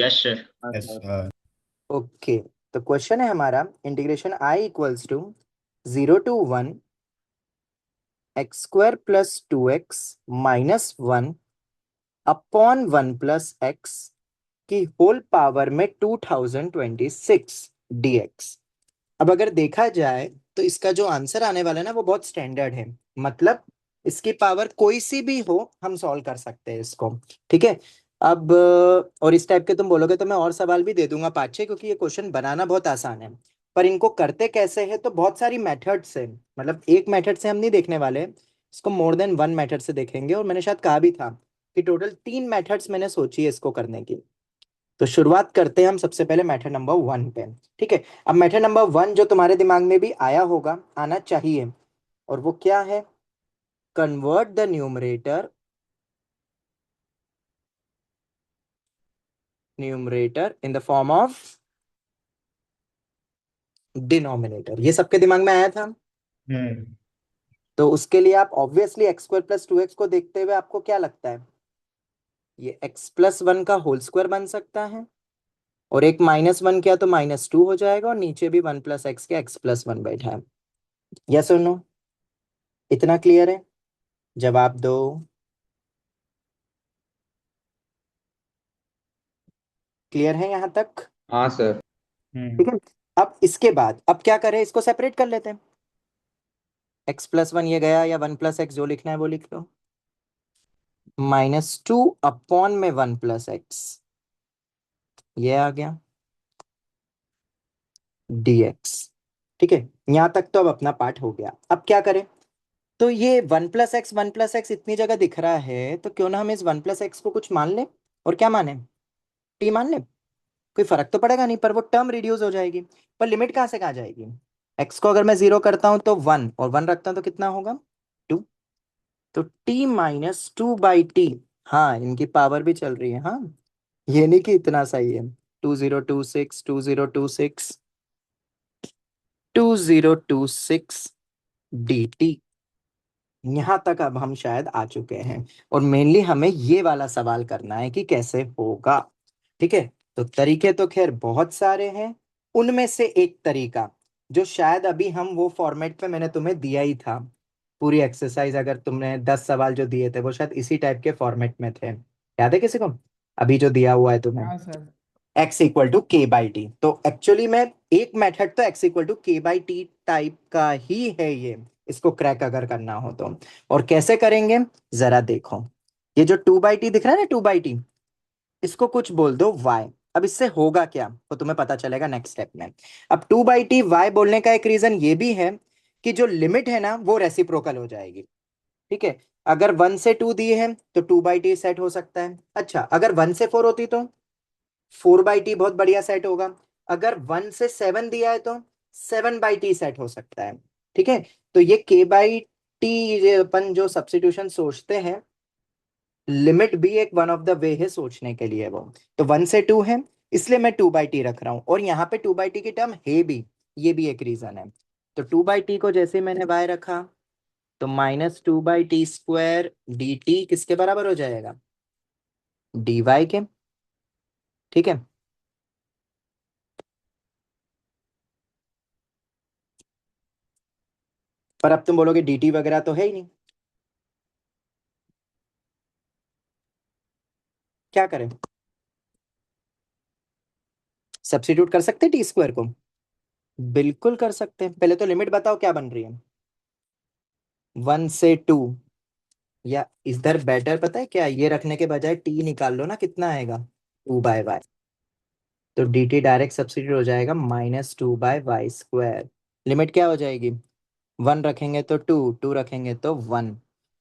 Yes sir. Yes okay, तो question है हमारा integration I equals to 0 to 1 x square plus 2x minus 1 upon 1 plus x की whole power में 2026 dx। अब अगर देखा जाए तो इसका जो आंसर आने वाला है ना वो बहुत स्टैंडर्ड है, मतलब इसकी पावर कोई सी भी हो हम सॉल्व कर सकते हैं इसको। ठीक है, अब और इस टाइप के तुम बोलोगे तो मैं और सवाल भी दे दूंगा 5-6, क्योंकि ये क्वेश्चन बनाना बहुत आसान है। पर इनको करते कैसे है तो बहुत सारी मेथड्स है, मतलब एक मेथड से हम नहीं देखने वाले, इसको मोर देन वन मेथड से देखेंगे। और मैंने शायद कहा भी था कि टोटल 3 मेथड्स मैंने सोची है इसको करने की। तो शुरुआत करते हैं हम सबसे पहले मेथड नंबर 1 पे। ठीक है, अब मेथड नंबर 1 जो तुम्हारे दिमाग में भी आया होगा, आना चाहिए, और वो क्या है? Convert the numerator in the form of denominator. ये सबके दिमाग में आया था। तो उसके लिए आप obviously x square plus 2x को देखते हुए आपको क्या लगता है, ये x प्लस 1 का होल स्क्वायर बन सकता है, और एक -1 किया तो -2 हो जाएगा, और नीचे भी 1 प्लस एक्स के x+1 बैठा है। यस और नो? इतना क्लियर है? जवाब दो। क्लियर है यहाँ तक? हाँ सर। ठीक है, अब इसके बाद अब क्या करें, इसको सेपरेट कर लेते हैं। x+1 ये गया, या 1 प्लस एक्स जो लिखना है वो लिख लो, -2 अपॉन में 1 प्लस एक्स, ये आ गया dx। ठीक है, यहां तक तो अब अपना पार्ट हो गया। अब क्या करें, तो ये 1 प्लस एक्स इतनी जगह दिख रहा है, तो क्यों ना हम इस 1 प्लस एक्स को कुछ मान लें। और क्या माने? टी मान लें। कोई फर्क तो पड़ेगा नहीं, पर वो टर्म रिड्यूस हो जाएगी। पर लिमिट कहाँ से कहाँ जाएगी? एक्स को अगर मैं 0 करता हूं तो 1, और 1 रखता हूं तो कितना होगा? 2। तो t-2/t, हाँ इनकी पावर भी चल रही है, हाँ, ये नहीं कि इतना सही है। 2026 2026 2026 dt। यहां तक अब हम शायद आ चुके हैं, और मेनली हमें ये वाला सवाल करना है कि कैसे होगा। ठीक है, तो तरीके तो खैर बहुत सारे हैं, उनमें से एक तरीका जो शायद अभी हम वो फॉर्मेट पे मैंने तुम्हें दिया ही था, पूरी एक्सरसाइज अगर तुमने 10 सवाल जो दिए थे वो शायद इसी टाइप के फॉर्मेट में थे, याद है किसी को? अभी जो दिया हुआ है तुम्हें, हाँ सर। x=k/t। तो एक्चुअली में एक मेथड तो x=k/t टाइप का ही है ये, इसको क्रैक अगर करना हो तो। और कैसे करेंगे जरा देखो, ये जो 2/t दिख रहा है ना, 2/t, इसको कुछ बोल दो y। अब इससे होगा क्या तो तुम्हें पता चलेगा नेक्स्ट स्टेप में। अब 2/t y बोलने का एक रीजन ये भी है कि जो लिमिट है ना वो रेसिप्रोकल हो जाएगी। ठीक है, अगर 1 से 2 दिए हैं तो 2/t सेट हो सकता है। अच्छा, अगर 1 से 4 होती तो 4/t बहुत बढ़िया सेट होगा। अगर 1 से 7 दिया है तो 7/t सेट हो सकता है। ठीक है, तो ये k/t अपन जो सब्स्टिट्यूशन सोचते हैं, लिमिट भी एक वन ऑफ द वे है सोचने के लिए वो। तो 1 से 2 है, इसलिए मैं 2/t रख रहा हूं, और यहाँ पे 2/t की टर्म है भी, ये भी एक रीजन है। तो 2/t को जैसे मैंने y रखा, तो -2/t² dt किसके बराबर हो जाएगा? dy के। ठीक है, पर अब तुम बोलोगे dt वगैरह तो है ही नहीं, क्या करें? सब्स्टिट्यूट कर सकते t² को? बिल्कुल कर सकते हैं। पहले तो लिमिट बताओ क्या बन रही है, 1 से 2, या इधर बेटर पता है क्या, ये रखने के बजाय t निकाल लो ना, कितना आएगा? 2/y। तो dt डायरेक्ट सब्स्टिट्यूट हो जाएगा -2/y²। लिमिट क्या हो जाएगी? 1 रखेंगे तो 2, 2 रखेंगे तो 1,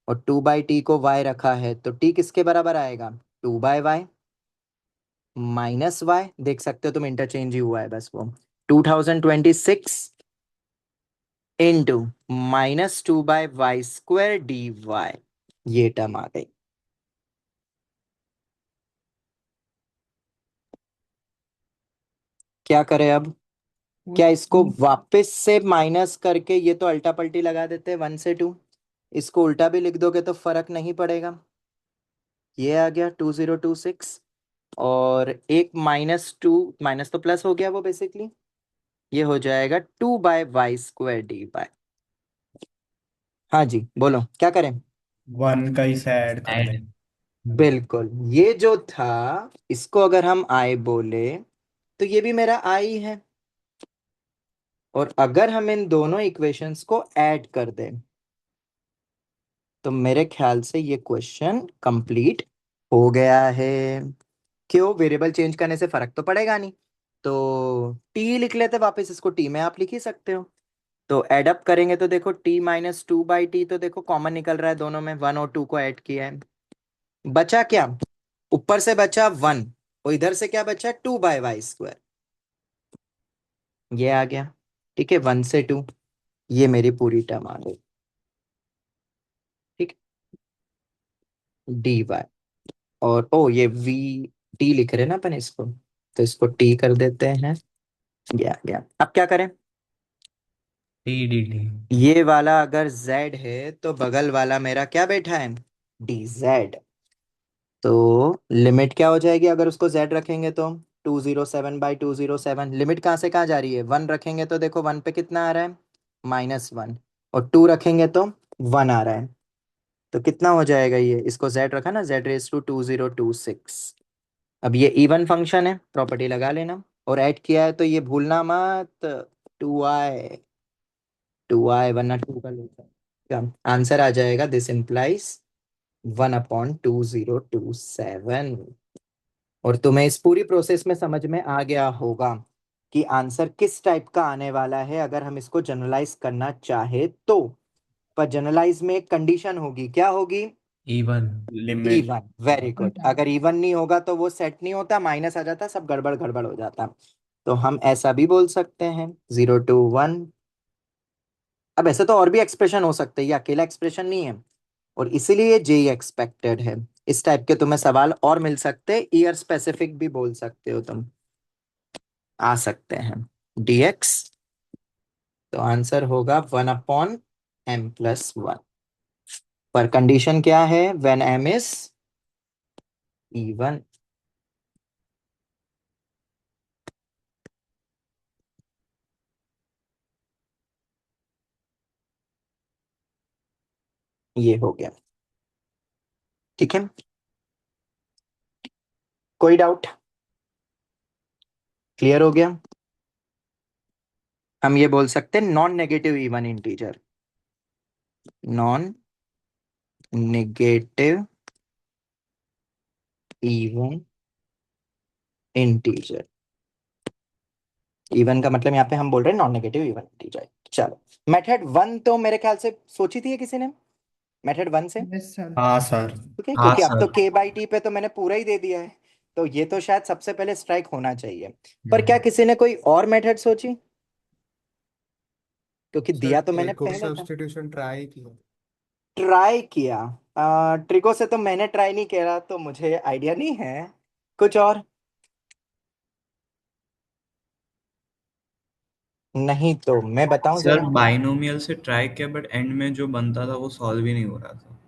और 2/t को y रखा है तो t किसके बराबर आएगा? 2/y -y। देख सकते हो तुम, इंटरचेंज ही हुआ है बस वो। 2026 इंटू -2/y² dy, ये टर्म आ गई। क्या करें अब? क्या इसको वापस से माइनस करके, ये तो अल्टा पल्टी लगा देते हैं 1 से 2, इसको उल्टा भी लिख दोगे तो फर्क नहीं पड़ेगा। ये आ गया 2026, और एक -2, माइनस तो प्लस हो गया वो बेसिकली, ये हो जाएगा 2/y² dy। हाँ जी बोलो क्या करें। वन का ही से ऐड कर दें। ऐड। बिल्कुल, ये जो था, इसको अगर हम आई बोले तो ये भी मेरा आई है। और अगर हम इन दोनों इक्वेशंस को ऐड कर दें तो मेरे ख्याल से ये क्वेश्चन कंप्लीट हो गया है। क्यों, वेरिएबल चेंज करने से फर्क तो पड़ेगा नहीं, तो टी लिख लेते वापस, इसको टी में आप लिख ही सकते हो। तो ऐड अप करेंगे तो देखो t-2/t, तो देखो कॉमन निकल रहा है दोनों में, 1 और 2 को ऐड किया है। बचा क्या, ऊपर से बचा 1, और इधर से क्या बचा, 2/y²। ये आ गया, ठीक है, 1 से 2, ये मेरी पूरी टर्म आ गई। ठीक, dy। और ओ ये v, t लिख रहे हैं ना अपन इसको, तो इसको t कर देते हैं। ये आ गया। अब क्या करें, टी डी टी। ये वाला अगर z है तो बगल वाला मेरा क्या बैठा है, dz। तो लिमिट क्या हो जाएगी अगर उसको z रखेंगे तो, 207/207। लिमिट कहाँ से कहाँ जा रही है, 1 रखेंगे तो देखो 1 पे कितना आ रहा है, -1। और 2 रखेंगे तो 1 आ रहा है। तो कितना हो जाएगा, ये इसको z रखा ना, z⁻²026। अब ये इवन फंक्शन है, प्रॉपर्टी लगा लेना। और ऐड किया है तो ये भूलना मत, 2i, 2i, वरना 2 का लेकर आंसर आ जाएगा, दिस इंप्लाइज 1/2027। और तुम्हें इस पूरी प्रोसेस में समझ में आ गया होगा कि आंसर किस टाइप का आने वाला है अगर हम इसको जनरलाइज करना चाहे तो। पर जनरलाइज में एक कंडीशन होगी, क्या होगी, even. Limit. Even. Very good, अगर इवन नहीं होगा तो वो सेट नहीं होता, माइनस आ जाता, सब गड़बड़ गड़बड़ हो जाता। तो हम ऐसा भी बोल सकते हैं, 0 to 1। अब ऐसे तो और भी एक्सप्रेशन हो सकते हैं, ये अकेला एक्सप्रेशन नहीं है, और इसीलिए जेई एक्सपेक्टेड है। इस टाइप के तुम्हें सवाल और मिल सकते हैं, ईयर स्पेसिफिक भी बोल सकते हो तुम, आ सकते हैं। dx, तो आंसर होगा 1/m+1। पर कंडीशन क्या है, व्हेन m इज इवन। ये हो गया, ठीक है, कोई डाउट, क्लियर हो गया। हम ये बोल सकते हैं non negative even integer, non negative even integer. Even का मतलब यहाँ पे हम बोल रहे हैं नॉन नेगेटिव इवन इंटीजर। चलो, मेथड 1 तो मेरे ख्याल से सोची थी किसी ने, मेथड 1 से, यस सर। हाँ सर। ठीक है, हाँ क्योंकि अब तो सर। k/t पे तो मैंने पूरा ही दे दिया है, तो ये तो शायद सबसे पहले स्ट्राइक होना चाहिए। पर क्या हम्म। किसी ने कोई और मेथड सोची, क्योंकि सर दिया तो मैंने ट्रिको पहले था। सब्स्टिट्यूशन ट्राई किया। ट्राई किया, ट्रिको से तो मैंने ट्राई नहीं किया, तो मुझे आइडिया नहीं है। कुछ और, नहीं तो मैं बताऊं सर जरा। बाइनोमियल से ट्राई किया बट एंड में जो बनता था वो सॉल्व ही नहीं हो रहा था।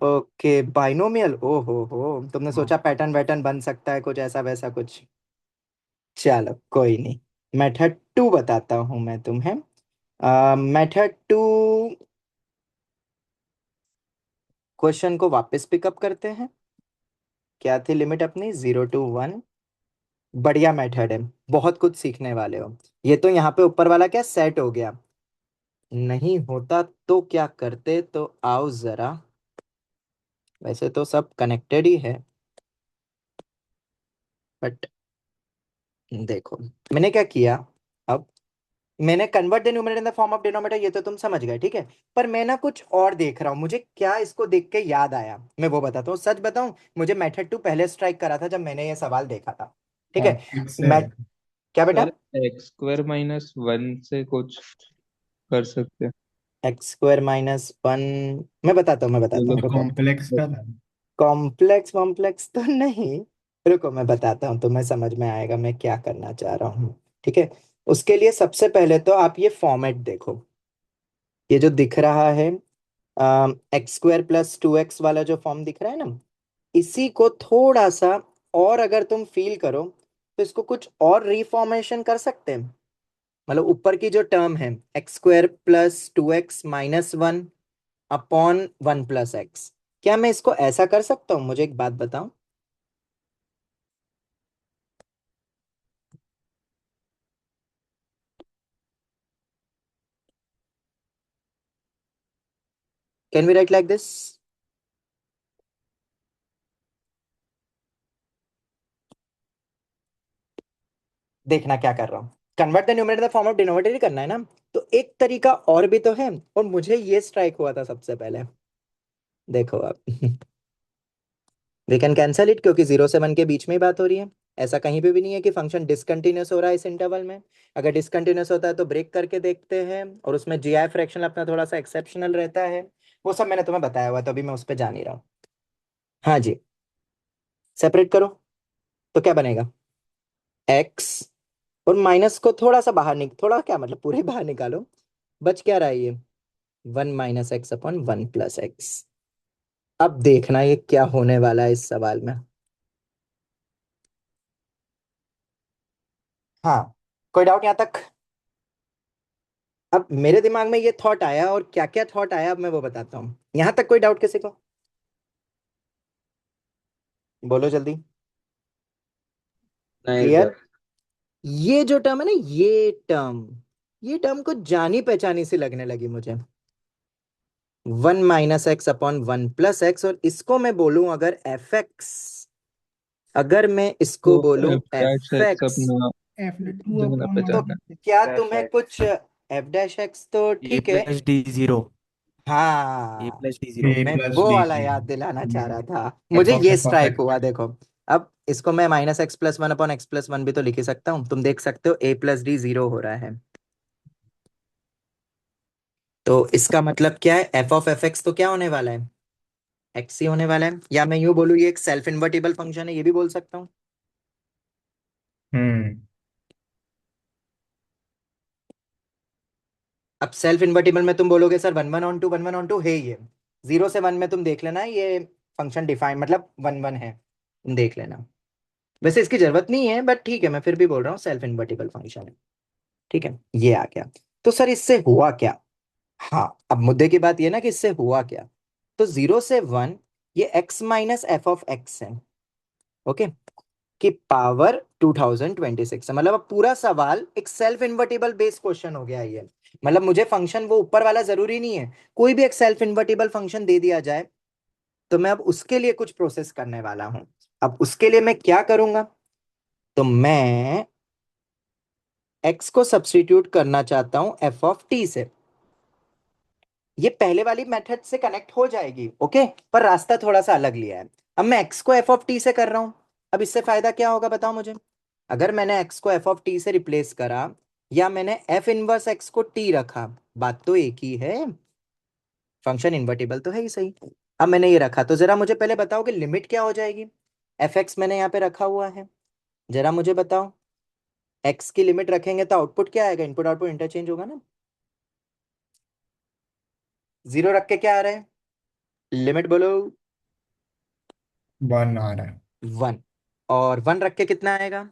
ओके, बाइनोमियल, ओ हो, तुमने हाँ। सोचा पैटर्न वैटर्न बन सकता है कुछ ऐसा वैसा कुछ। चलो कोई नहीं, मेथड 2 बताता हूं मैं तुम्हें। मेथड 2, क्वेश्चन को वापस पिकअप करते हैं। क्या थी लिमिट अपनी, 0 to 1। बढ़िया मेथड है, बहुत कुछ सीखने वाले हो। ये तो यहाँ पे ऊपर वाला क्या सेट हो गया, नहीं होता तो क्या करते, तो आओ जरा, वैसे तो सब कनेक्टेड ही है, बट देखो मैंने क्या किया। अब मैंने convert the numerator in the form of denominator, ये तो तुम समझ गए, ठीक है। पर मैं ना कुछ और देख रहा हूँ, मुझे क्या इसको देख के याद आया, मैं वो बताता हूँ। सच बताऊं, मुझे मेथड 2 पहले स्ट्राइक करा था जब मैंने ये सवाल देखा था, ठीक है। कॉम्प्लेक्स है। मैं, क्या बेटा, सर x² - 1 से कुछ कर सकते हैं। x²-1, मैं बताता हूँ, मैं बताता चलो। हूँ, रुको। कॉम्प्लेक्स का था। कॉम्प्लेक्स कॉम्प्लेक्स तो नहीं, रुको मैं बताता हूँ, तुम्हें समझ में आएगा मैं क्या करना चाह रहा हूँ, ठीक है। उसके लिए सबसे पहले तो आप ये फॉर्मेट देखो, ये जो दिख रहा है, x² + 2x वाला जो फॉर्म दिख रहा है ना, इसी को थोड़ा सा और अगर तुम फील करो तो इसको कुछ और रिफॉर्मेशन कर सकते हैं। मतलब ऊपर की जो टर्म है x² plus 2x - 1 upon 1 + x, क्या मैं इसको ऐसा कर सकता हूँ? मुझे एक बात बताओ। Can we write like this? देखना क्या कर रहा हूँ, convert the numerator the form of denominator ही करना है ना। तो एक तरीका और भी तो है, और मुझे ये स्ट्राइक हुआ था सबसे पहले। देखो अब वी कैन कैंसल इट, क्योंकि 0 से 1 के बीच में ही बात हो रही है। ऐसा कहीं पे भी नहीं है कि फंक्शन डिसकंटिन्यूअस हो रहा है इस इंटरवल में। अगर डिसकंटिन्यूअस होता है तो ब्रेक करके देखते हैं, और उसमें जीआई फ्रैक्शनल अपना थोड़ा सा एक्सेप्शनल रहता है। वो सब मैंने तुम्हें बताया हुआ है, तो अभी मैं उस पर जा नहीं रहा हूँ। हाँ जी, सेपरेट करो तो क्या बनेगा? एक्स, और माइनस को थोड़ा सा बाहर थोड़ा क्या मतलब पूरे बाहर निकालो। बच क्या रहा है ये? 1 - x/1 + x। अब देखना ये क्या होने वाला है इस सवाल में। हाँ, कोई डाउट यहाँ तक? अब मेरे दिमाग में ये थॉट आया, और क्या क्या थॉट आया अब मैं वो बताता हूँ। यहाँ तक कोई डाउट किसी को? बोलो जल्दी। नहीं क्लियर? सर। ये जो टर्म है ना, ये टर्म को जानी पहचानी सी लगने लगी मुझे। 1 - x/1 + x, और इसको मैं बोलूं अगर fx, अगर मैं इसको तो बोलूं एफ डैश एक्स fx, अपना F2 जाना upon तो 1 पहचाना। क्या डैश तुम्हें कुछ एक्स f' तो ए ठीक है। प्लस डी जीरो ए हाँ, प्लस डी A जीरो मैं plus वो D वाला याद 0 दिलाना चाह रहा हम्म, था, F मुझे of ये F of स्ट्राइक हुआ। X। देखो, अब इसको मैं -x+1/x+1 भी तो लिख ही सकता हूँ। तुम देख सकते हो a+d 0 हो रहा है। तो इसका मतलब क्या है? f(f(x) तो क्या होने वाला है? x ही होने वाला है। या मैं यूं बोलूँ ये एक सेल्फ इन्वर्टिबल फंक्शन है, ये भी बोल सकता हूँ। हम्म अब सेल्फ इन्वर्टिबल में तुम बोलोगे सर 1 1 ऑन 2 है ये। 0 से 1 में तुम देख लेना, ये फंक्शन डिफाइन मतलब 1 1 है, तुम देख लेना। वैसे इसकी जरूरत नहीं है, बट ठीक है, मैं फिर भी बोल रहा हूँ सेल्फ इन्वर्टिबल फंक्शन है। ठीक है, ये आ गया। तो सर इससे हुआ क्या? हाँ, अब मुद्दे की बात ये ना कि इससे हुआ क्या। तो 0 से 1 ये x - f(x) है। ओके, की पावर 2026 है। मतलब अब पूरा सवाल एक सेल्फ इन्वर्टिबल बेस्ड क्वेश्चन हो गया ये। मतलब मुझे फंक्शन वो ऊपर वाला जरूरी नहीं है, कोई भी एक सेल्फ इन्वर्टिबल फंक्शन दे दिया जाए, तो मैं अब उसके लिए कुछ प्रोसेस करने वाला हूं। अब उसके लिए मैं क्या करूंगा? तो मैं x को सब्स्टिट्यूट करना चाहता हूं f(t) से। ये पहले वाली मेथड से कनेक्ट हो जाएगी, ओके, पर रास्ता थोड़ा सा अलग लिया है। अब मैं x को f(t) से कर रहा हूं। अब इससे फायदा क्या होगा बताओ मुझे? अगर मैंने x को f(t) से रिप्लेस करा, या मैंने f 1 x को t रखा, बात तो एक ही है। फंक्शन इन्वर्टिबल तो है ही सही। अब मैंने ये रखा, तो जरा मुझे पहले बताओ कि लिमिट क्या हो जाएगी? fx मैंने यहाँ पे रखा हुआ है, जरा मुझे बताओ। x की लिमिट रखेंगे तो आउटपुट क्या आएगा? इनपुट आउटपुट इंटरचेंज होगा ना। 0 रख के क्या आ रहा है? लिमिट बोलो। 1 आ रहा है। 1, और 1 रख के कितना आएगा?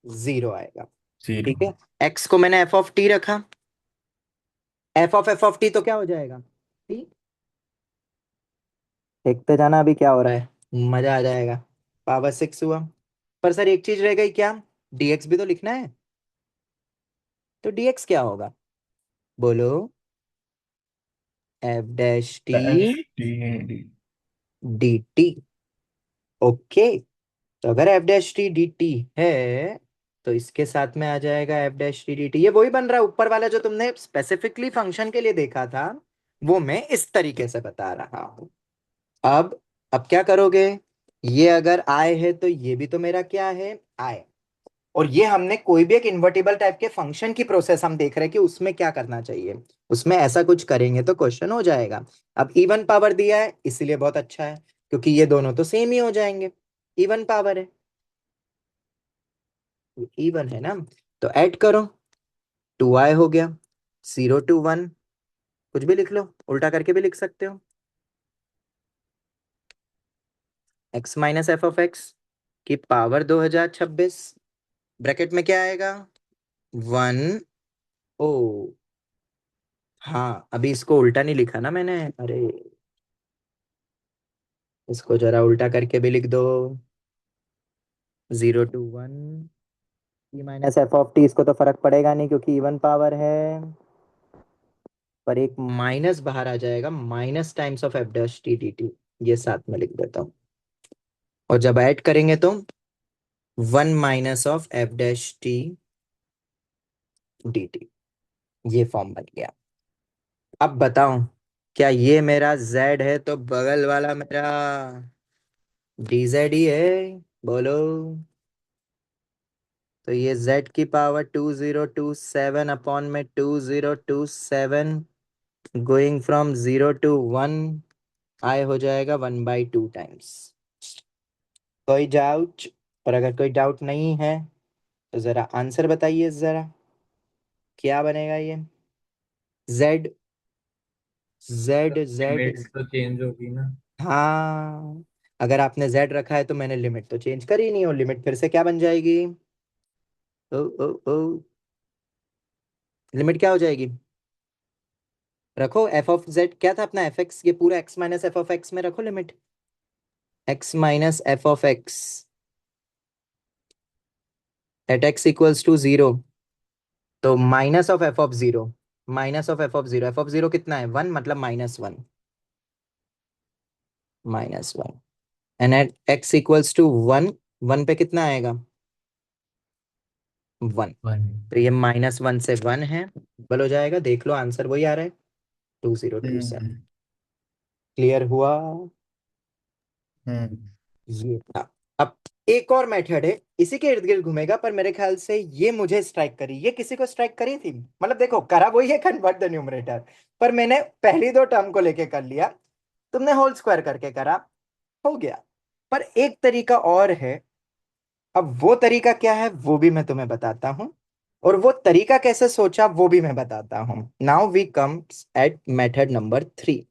0 आएगा। 0। ठीक है, x को मैंने f(t) रखा, f(f(t) तो क्या हो जाएगा? t। देखते जाना अभी क्या हो रहा है, मजा आ जाएगा। पावर 6 हुआ। पर सर एक चीज रह गई क्या? dx भी तो लिखना है। तो dx क्या होगा? बोलो। f' Dash t T D। dt। Okay, तो अगर f' t dt है, तो इसके साथ में आ जाएगा f' t dt। ये वही बन रहा है ऊपर वाला जो तुमने स्पेसिफिकली फंक्शन के लिए देखा था, वो मैं इस तरीके से बता रहा हूं। अब क्या करोगे? ये अगर आय है तो ये भी तो मेरा क्या है? आय। और ये हमने कोई भी एक इन्वर्टिबल टाइप के फंक्शन की प्रोसेस हम देख रहे हैं कि उसमें क्या करना चाहिए। उसमें ऐसा कुछ करेंगे तो क्वेश्चन हो जाएगा। अब इवन पावर दिया है इसीलिए बहुत अच्छा है, क्योंकि ये दोनों तो सेम ही हो जाएंगे। इवन पावर है, इवन है ना। तो ऐड करो, 2i हो गया। 0 to 1, कुछ भी लिख लो, उल्टा करके भी लिख सकते हो। x minus f of x की पावर 2026, ब्रैकेट में क्या आएगा 1। ओ हाँ, अभी इसको उल्टा नहीं लिखा ना मैंने, अरे इसको जरा उल्टा करके भी लिख दो। 0 to 1 t minus f of T, इसको तो फर्क पड़ेगा नहीं क्योंकि इवन पावर है, पर एक माइनस बाहर आ जाएगा, minus times of F dash T D T, ये साथ में लिख देता हूँ। और जब ऐड करेंगे तो 1 minus of F dash T D T, ये फॉर्म बन गया। अब बताओ, क्या ये मेरा z है तो बगल वाला मेरा dz ही है? बोलो। तो ये z की पावर 2027 अपॉन में 2027 गोइंग फ्रॉम 0 to 1 आए हो जाएगा 1/2 टाइम्स। कोई डाउट? और अगर कोई डाउट नहीं है तो जरा आंसर बताइए जरा, क्या बनेगा ये? z z z लिमिट तो चेंज होगी ना। हाँ, अगर आपने z रखा है तो मैंने लिमिट तो चेंज करी नहीं, और लिमिट फिर से क्या बन जाएगी? ओ ओ ओ, लिमिट क्या हो जाएगी? रखो एफ ऑफ z क्या था अपना, एफ एक्स, ये पूरा x minus f of x में रखो limit, x minus f of x at x equals to 0, तो minus of f of 0, minus of f of 0, f of 0 कितना है 1, मतलब -1, -1, and at x equals to 1, 1 पे कितना आएगा 1, तो ये -1 से 1 है, डबल हो जाएगा, देख लो आंसर वही आ रहा है 2027। हम्म क्लियर हुआ? हम्म ये था। अब एक और मेथड है, इसी के इर्द गिर्द घूमेगा, पर मेरे ख्याल से ये मुझे स्ट्राइक करी, ये किसी को स्ट्राइक करी थी, मतलब देखो करा वही है, कन्वर्ट द न्यूमरेटर, पर मैंने पहली दो टर्म को लेके कर लिया, तुमने होल स्क्वायर करके करा, हो गया। पर एक तरीका और है, अब वो तरीका क्या है वो भी मैं तुम्हें बताता हूँ, और वो तरीका कैसे सोचा वो भी मैं बताता हूँ। Now we come at method number 3।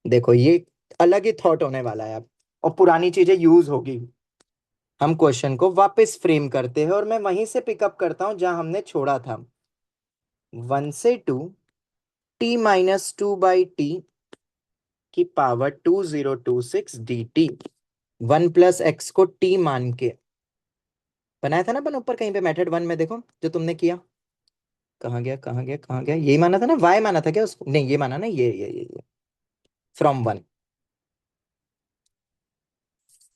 देखो ये अलग ही थॉट होने वाला है अब, और पुरानी चीजें यूज होगी। हम क्वेश्चन को वापस फ्रेम करते हैं और मैं वहीं से पिकअप करता हूं जहां हमने छोड़ा था। 1 से 2 t-2/t की पावर 2026 dt, 1 + x को t मान के बनाया था ना अपन ऊपर कहीं पे मेथड 1 में, देखो जो तुमने किया, कहाँ गया कहाँ गया कहाँ गया, यही माना था ना, y माना था क्या उसको, नहीं ये माना ना, ये फ्रॉम 1,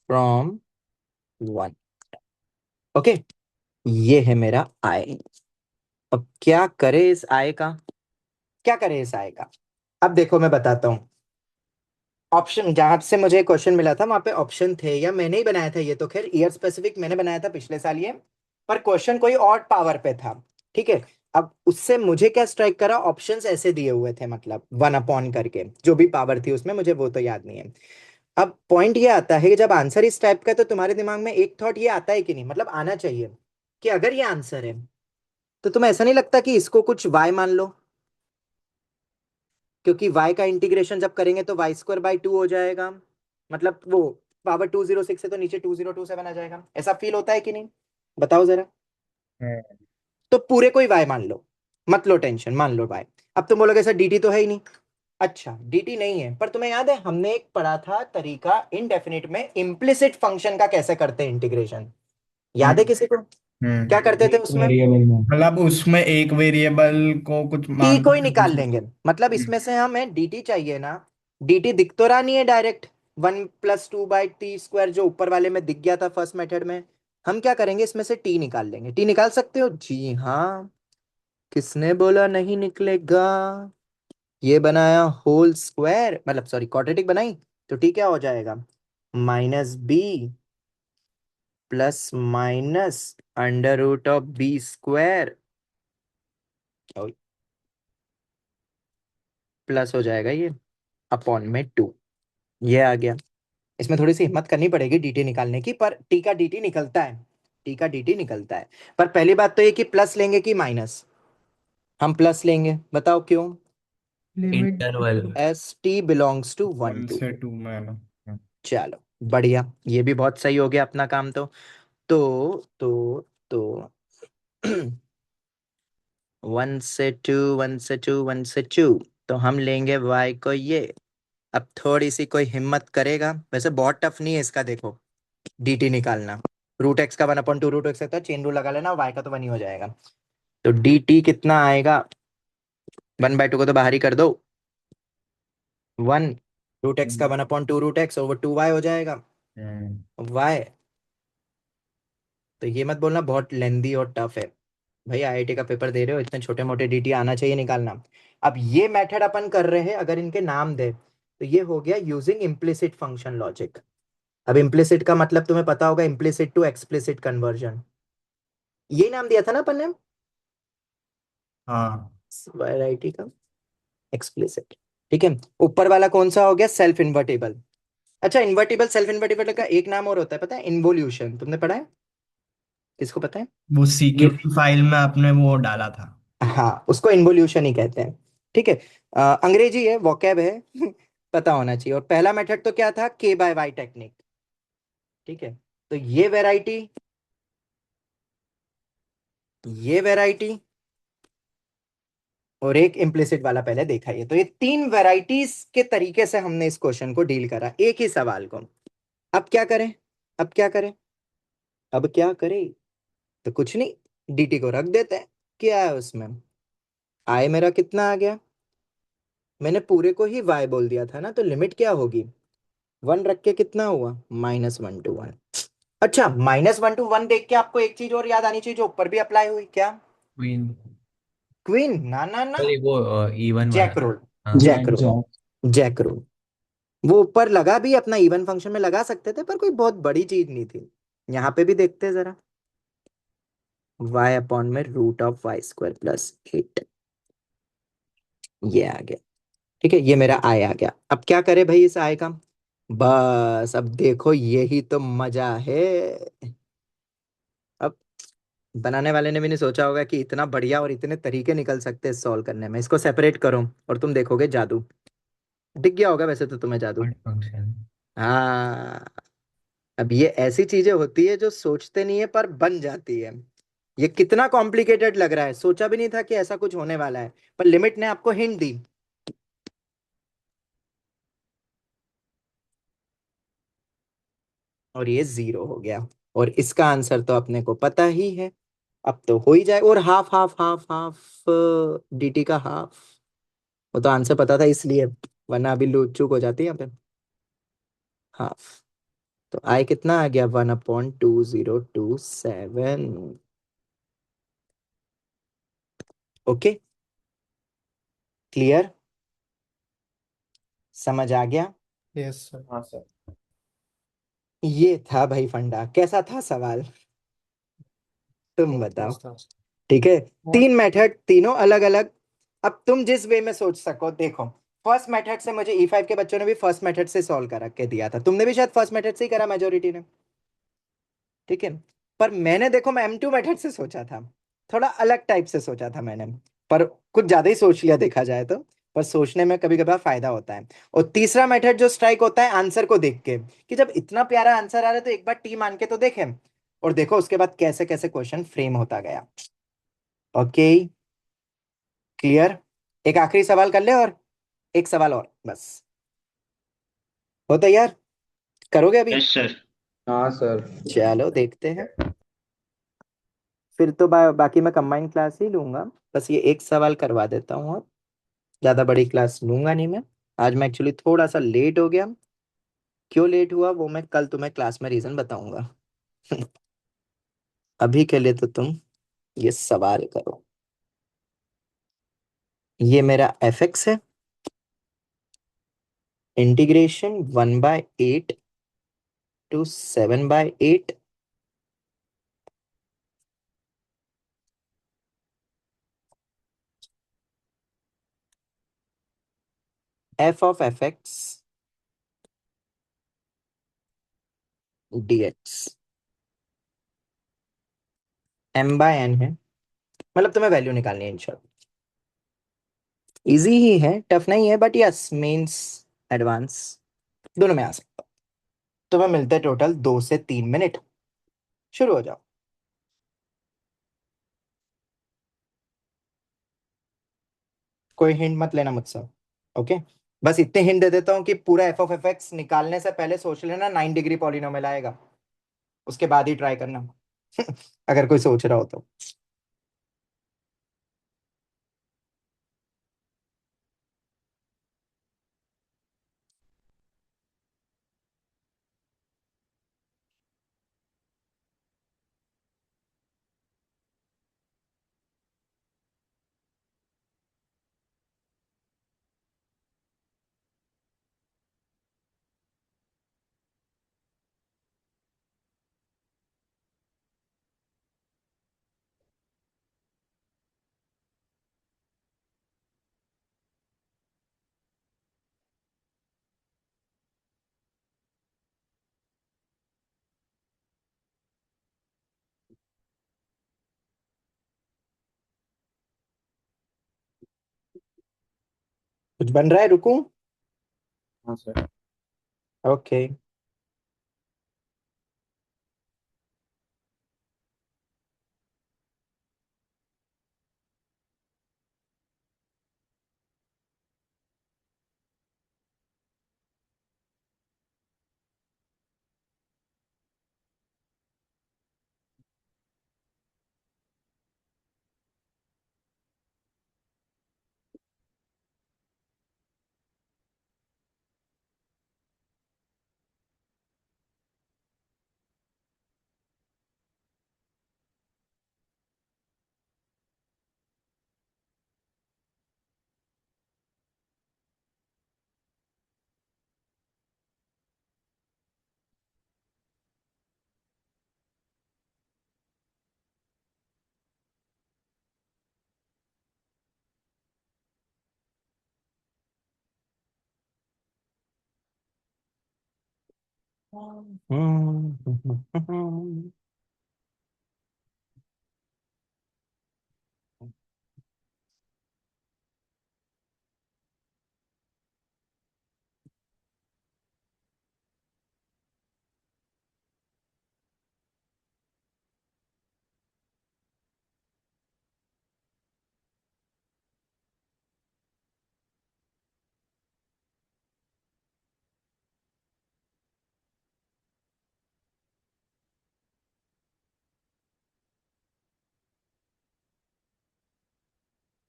फ्रॉम 1, ओके। ये है मेरा i। अब क्या करे इस i का, क्या करे इस i का? अब देखो मैं बताता हूँ, ऑप्शन जहां से मुझे क्वेश्चन मिला था वहां पे ऑप्शन थे, या मैंने ही बनाया था, ये तो खैर ईयर स्पेसिफिक मैंने बनाया था पिछले साल ये, पर क्वेश्चन कोई और पावर पे था, ठीक है। अब उससे मुझे क्या स्ट्राइक करा, ऑप्शंस ऐसे दिए हुए थे, मतलब 1 अपॉन करके जो भी पावर थी उसमें, मुझे वो तो याद नहीं है। अब पॉइंट ये आता है कि जब आंसर इस टाइप का है तो तुम्हारे दिमाग में एक थॉट ये आता है कि नहीं, मतलब आना चाहिए कि अगर ये आंसर है तो तुम्हें ऐसा नहीं लगता कि इसको कुछ y मान लो, क्योंकि y का इंटीग्रेशन जब करेंगे तो y² by 2 हो जाएगा, मतलब वो पावर 206 से तो नीचे 2027 आ जाएगा, ऐसा फील होता है कि नहीं, बताओ जरा। तो पूरे कोई y मान लो, मत लो टेंशन, मान लो y। अब तुम बोलोगे सर dt तो है ही नहीं, अच्छा dt नहीं है, पर तुम्हें याद है हमने एक पढ़ा था तरीका इनडेफिनिट में इम्प्लिसिट फंक्शन का कैसे करते हैं इंटीग्रेशन, याद है किसी को? क्या करते थे उसमें? वेरिएबल में। मतलब उसमें एक वेरिएबल को कुछ टी मानते को ही थे निकाल दूसरे। लेंगे, मतलब इसमें से हमें dt चाहिए ना, dt दिख तो रहा नहीं है डायरेक्ट, 1 + 2/t² जो ऊपर वाले में दिख गया था फर्स्ट मेथड में, हम क्या करेंगे इसमें से t निकाल लेंगे। t निकाल सकते हो? जी हाँ, किसने बोला नहीं निकलेगा? ये बनाया होल स्क्वायर, मतलब सॉरी क्वाड्रेटिक बनाई, तो t क्या हो जाएगा, -b ±√b², प्लस हो जाएगा ये अपॉन में 2, ये आ गया। इसमें थोड़ी सी हिम्मत करनी पड़ेगी dt निकालने की, पर t का dt निकलता है, t का dt निकलता है। पर पहली बात तो ये कि प्लस लेंगे कि माइनस, हम प्लस लेंगे, बताओ क्यों? Limit interval. S t belongs to 1 1 2, से 2 में है ना। चलो बढ़िया, ये भी बहुत सही हो गया अपना काम। तो 1 से 2 तो हम लेंगे y को ये। अब थोड़ी सी कोई हिम्मत करेगा, वैसे बहुत टफ नहीं है इसका, देखो dt निकालना। रूट एक्स का 1/2 रूट एक्स का चेन रूल लगा लेना, y का तो 1 ही हो जाएगा। तो dt कितना आएगा, 1/2 को तो बाहर ही कर दो, 1। रूट एक्स का 1/2 रूट एक्स ओवर 2y हो जाएगा। y, तो ये मत बोलना बहुत लेंदी और टफ है। भाई आईआईटी का पेपर दे रहे हो, इतने छोटे मोटे dt आना चाहिए निकालना। अब ये मेथड अपन कर रहे हैं, अगर इनके नाम दे तो ये हो गया यूजिंग इम्प्लिसिट फंक्शन लॉजिक। अब इम्प्लिसिट का मतलब तुम्हें पता होगा, इम्प्लिसिट टू एक्सप्लिसिट कन्वर्जन, यही नाम दिया था ना अपन ने हाँ। वैरायटी का, एक्सप्लिसिट। ठीक है, ऊपर वाला कौन सा हो गया, सेल्फ इन्वर्टेबल। अच्छा, इन्वर्टेबल सेल्फ इन्वर्टेबल का एक नाम और होता है, पता है, इन्वोल्यूशन, तुमने पढ़ा है, किसको पता है? वो सीक्वेंस फाइल में आपने वो डाला था। हाँ, उसको इन्वोल्यूशन ही कहते हैं। ठीक है, अंग्रेजी है, वोकैब है पता होना चाहिए। और पहला मेथड तो क्या था, के बाय वाई टेक्निक। ठीक है, तो ये वैरायटी और एक इम्प्लिसिट वाला पहले देखा है, तो ये 3 वैरायटीज के तरीके से हमने इस क्वेश्चन को डील करा, एक ही सवाल को। अब क्या करें, अब क्या करें, अब क्या करें? तो कुछ नहीं, dt को रख देते हैं। क्या है उसमें, आई मेरा कितना आ गया, मैंने पूरे को ही y बोल दिया था ना, तो लिमिट क्या होगी, 1 रख के कितना हुआ, -1 to 1। अच्छा, -1 to 1 देख के आपको एक चीज और याद आनी चाहिए जो ऊपर भी अप्लाई हुई, क्या? क्वीन। क्वीन, ना ना ना, अरे वो इवन वाला। Jack rule. हाँ। Jack rule, jack rule. वो ऊपर लगा भी, अपना इवन फंक्शन में लगा सकते थे, पर कोई बहुत बड़ी चीज नहीं थी। यहाँ पे भी देखते हैं जरा, y/, में √(y²+8), ये आ गया। ठीक है, ये मेरा आय आ गया। अब क्या करे भाई इस आय का, बस अब देखो यही तो मजा है। अब बनाने वाले ने भी नहीं सोचा होगा कि इतना बढ़िया और इतने तरीके निकल सकते हैं सॉल्व करने में। इसको सेपरेट करो और तुम देखोगे जादू, दिख गया होगा वैसे तो तुम्हें जादू। फंक्शन। हाँ, अब ये ऐसी चीजें होती है जो सोचते नहीं है पर बन जाती है। ये कितना कॉम्प्लिकेटेड लग रहा है, सोचा भी नहीं था कि ऐसा कुछ होने वाला है, पर लिमिट ने आपको हिंट दी। और ये 0 हो गया, और इसका आंसर तो अपने को पता ही है। अब तो हो ही जाए, और half half half half, dt का हाफ, वो तो आंसर पता था इसलिए, वरना अभी लूट चूक हो जाती है यहाँ पे। हाफ, तो आई कितना आ गया, 1/2027। ओके, क्लियर, समझ आ गया? Yes sir. हाँ सर। ये था भाई फंडा, कैसा था सवाल, तुम बहुत बताओ। मस्त था। ठीक है, 3 मेथड, तीनों अलग अलग। अब तुम जिस वे में सोच सको, देखो फर्स्ट मेथड से, मुझे E5 के बच्चों ने भी फर्स्ट मेथड से सॉल्व करा के दिया था, तुमने भी शायद फर्स्ट मेथड से ही करा, मेजोरिटी ने। ठीक है, पर मैंने देखो, मैं M2 मेथड से सोचा था, थोड़ा अलग टाइप से सोचा था मैंने, पर कुछ ज्यादा ही सोच लिया देखा जाए तो। पर सोचने में कभी कभार फायदा होता है। और तीसरा मेथड जो स्ट्राइक होता है आंसर को देख के, कि जब इतना प्यारा आंसर आ रहा है तो एक बार टी मान के तो देखें। और देखो उसके बाद कैसे कैसे क्वेश्चन फ्रेम होता गया। Okay, clear. एक आखिरी सवाल कर ले, और एक सवाल और बस, हो तैयार, करोगे अभी? Yes sir. हाँ सर। चलो देखते हैं। फिर तो बाकी मैं कंबाइंड क्लास ही लूंगा, बस ये एक सवाल करवा देता हूँ, और ज्यादा बड़ी क्लास लूंगा नहीं मैं। आज मैं एक्चुअली थोड़ा सा लेट हो गया, क्यों लेट हुआ वो मैं कल तुम्हें क्लास में रीजन बताऊंगा। अभी के लिए तो तुम ये सवाल करो। ये मेरा fx है, integration 1/8 to 7/8, f of fx dx, m/n है, मतलब तुम्हें वैल्यू निकालनी है इन शॉर्ट। इजी ही है, टफ नहीं है, बट यस मीन्स एडवांस, दोनों में आ सकता। तुम्हें मिलते टोटल 2 से 3 मिनट। शुरू हो जाओ। कोई हिंट मत लेना मुझसे। ओके। बस इतने हिंट दे देता हूँ कि पूरा एफ ऑफ एफ एक्स निकालने से पहले सोच लेना 9 डिग्री पॉलिनोमियल आएगा। उसके बाद ही ट्राई करना। अगर कोई सोच रहा हो तो। कुछ बन रहा है, रुकूं? हाँ सर। ओके।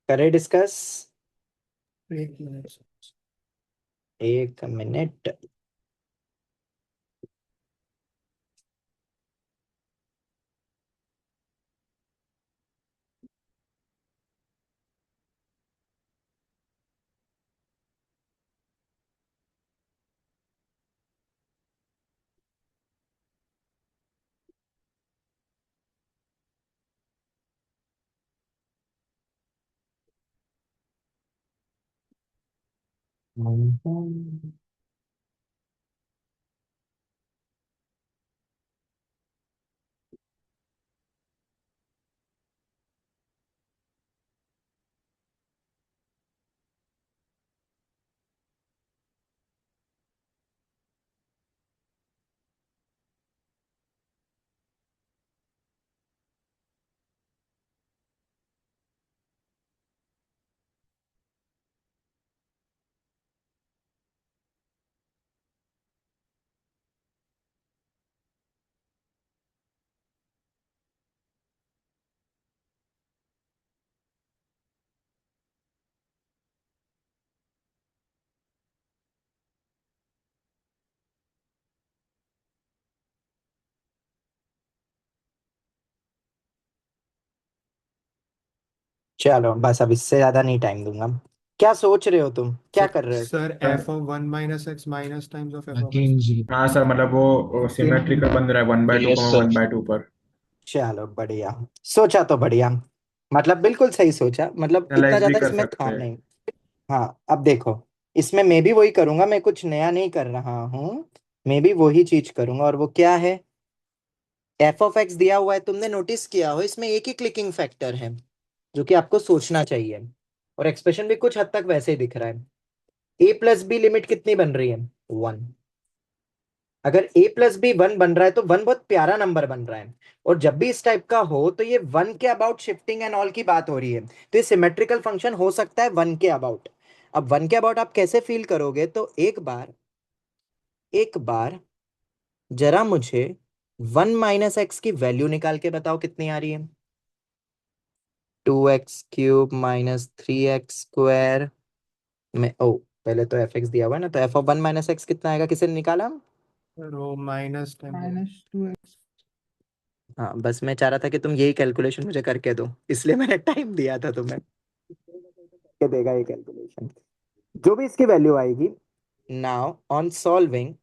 करें डिस्कस। 1 मिनट। 1 मिनट। चलो बस, अब इससे ज्यादा नहीं टाइम दूंगा। क्या सोच रहे हो तुम, क्या सर कर रहे हो? Sir sir F of 1 - x minus times of f of x. Again zero. हाँ सर, मतलब वो सिमेट्रिकल बन रहा है 1/2 यस कॉमा सर। 1/2 पर। चलो बढ़िया। सोचा तो बढ़िया। मतलब बिल्कुल सही सोचा, मतलब इतना एनालाइज भी ज्यादा कर इसमें सकते था हैं। नहीं। हाँ अब देखो, इसमें मैं भी वही करूंगा, मैं कुछ नया नहीं कर रहा हूँ। मैं भी वही चीज करूंगा, और वो क्या है? एफ ऑफ एक्स दिया हुआ है, तुमने नोटिस किया हो इसमें एक ही क्लिकिंग फैक्टर है, जो कि आपको सोचना चाहिए। और एक्सप्रेशन भी कुछ हद तक वैसे ही दिख रहा है। ए प्लस बी लिमिट कितनी बन रही है? 1। अगर a प्लस बी 1 बन रहा है तो 1 बहुत प्यारा नंबर बन रहा है, और जब भी इस टाइप का हो तो ये 1 के अबाउट शिफ्टिंग एंड ऑल की बात हो रही है, तो ये सिमेट्रिकल फंक्शन हो सकता है 1 के अबाउट। अब 1 के अबाउट आप कैसे फील करोगे, तो एक बार जरा मुझे 1 माइनस एक्स की वैल्यू निकाल के बताओ कितनी आ रही है। 2x³ माइनस 3x² में, ओ पहले तो एफ एक्स दिया हुआ है ना, तो एफ ऑफ 1 माइनस एक्स कितना आएगा, किसे निकाला? Rho minus minus 2x। हाँ बस मैं चाह रहा था कि तुम यही कैलकुलेशन मुझे करके दो, इसलिए मैंने टाइम दिया था तुम्हें। करके देगा ये कैलकुलेशन, जो भी इसकी वैल्यू आएगी। नाउ ऑन सॉल्विंग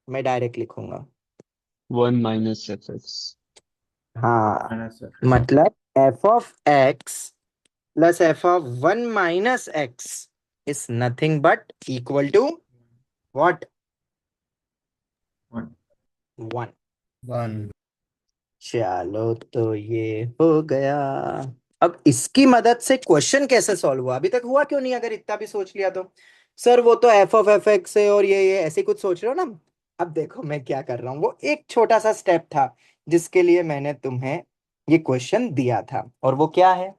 मैं डायरेक्ट लिखूंगा। 1 माइनस एफ एक्स। हाँ माइनस है। मतलब f of x plus f of 1 minus x is nothing but equal to what? 1। 1। चलो तो ये हो गया। अब इसकी मदद से क्वेश्चन कैसे सॉल्व हुआ, अभी तक हुआ क्यों नहीं, अगर इतना भी सोच लिया तो? सर वो तो एफ ऑफ एफ एक्स है और ये ऐसे कुछ सोच रहे हो ना। अब देखो मैं क्या कर रहा हूँ, वो एक छोटा सा स्टेप था जिसके लिए मैंने तुम्हें ये क्वेश्चन दिया था, और वो क्या है?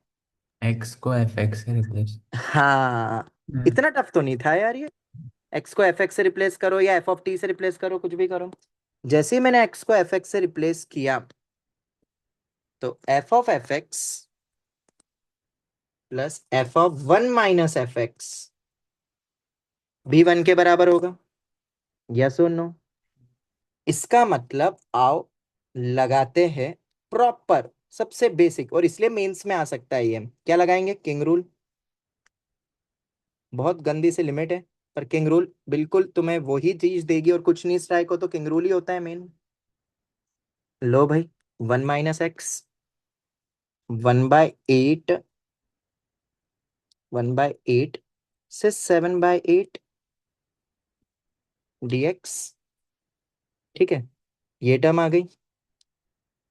एक्स को एफ एक्स से रिप्लेस। हाँ इतना टफ तो नहीं था यार ये। एक्स को एफ एक्स से रिप्लेस करो या एफ ऑफ टी से रिप्लेस करो, कुछ भी करो। जैसे ही मैंने एक्स को एफ एक्स से रिप्लेस किया तो F of f x plus f of 1 minus f x भी 1 के बराबर होगा, यस और नो? इसका मतलब आओ लगाते हैं प्रॉपर सबसे बेसिक, और इसलिए मेंस में आ सकता है ये, क्या लगाएंगे? King rule. बहुत गंदी सी लिमिट है, पर किंग रूल बिल्कुल तुम्हें वही चीज देगी, और कुछ नहीं स्ट्राइक हो तो किंग रूल ही होता है मेन। लो भाई, 1 माइनस एक्स 1/8, 1/8 से 7/8 dx, ठीक है, ये टर्म आ गई।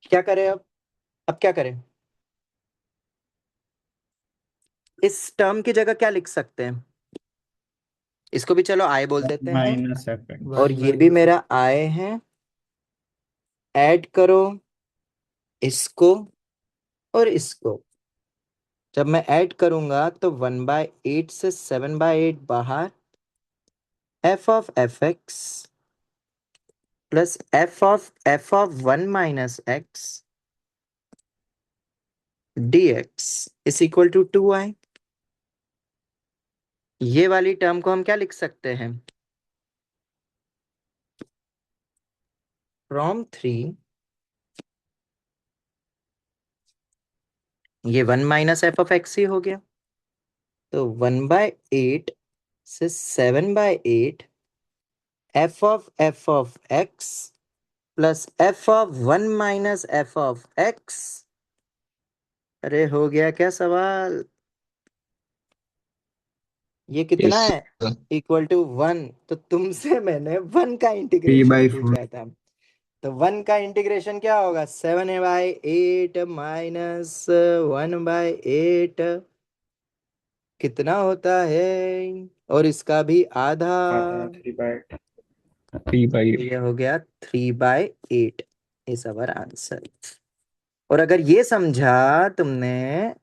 क्या करें अब क्या करें? इस टर्म की जगह क्या लिख सकते हैं? इसको भी चलो आई बोल देते हैं, माइनस एफ एक्स। और ये भी मेरा आई है। ऐड करो इसको और इसको, जब मैं ऐड करूंगा तो 1/8 से 7/8 बाहर, f of f x plus f of 1 minus x dx is equal to 2i। ये वाली टर्म को हम क्या लिख सकते हैं? फ्रॉम 3, ये 1 माइनस एफ ऑफ एक्स ही हो गया, तो 1/8 से 7/8 एफ of x plus f of 1 minus f of x. अरे हो गया क्या सवाल? ये कितना यस है? Equal to 1। तो तुमसे मैंने 1 का 3/4। इंटीग्रेशन पूछा था, तो 1 का इंटीग्रेशन क्या होगा? 7/8 माइनस 1/8 कितना होता है? और इसका भी आधा, 3/8। 3/8। तो ये हो गया 3/8 इज अवर आंसर। और अगर ये समझा तुमने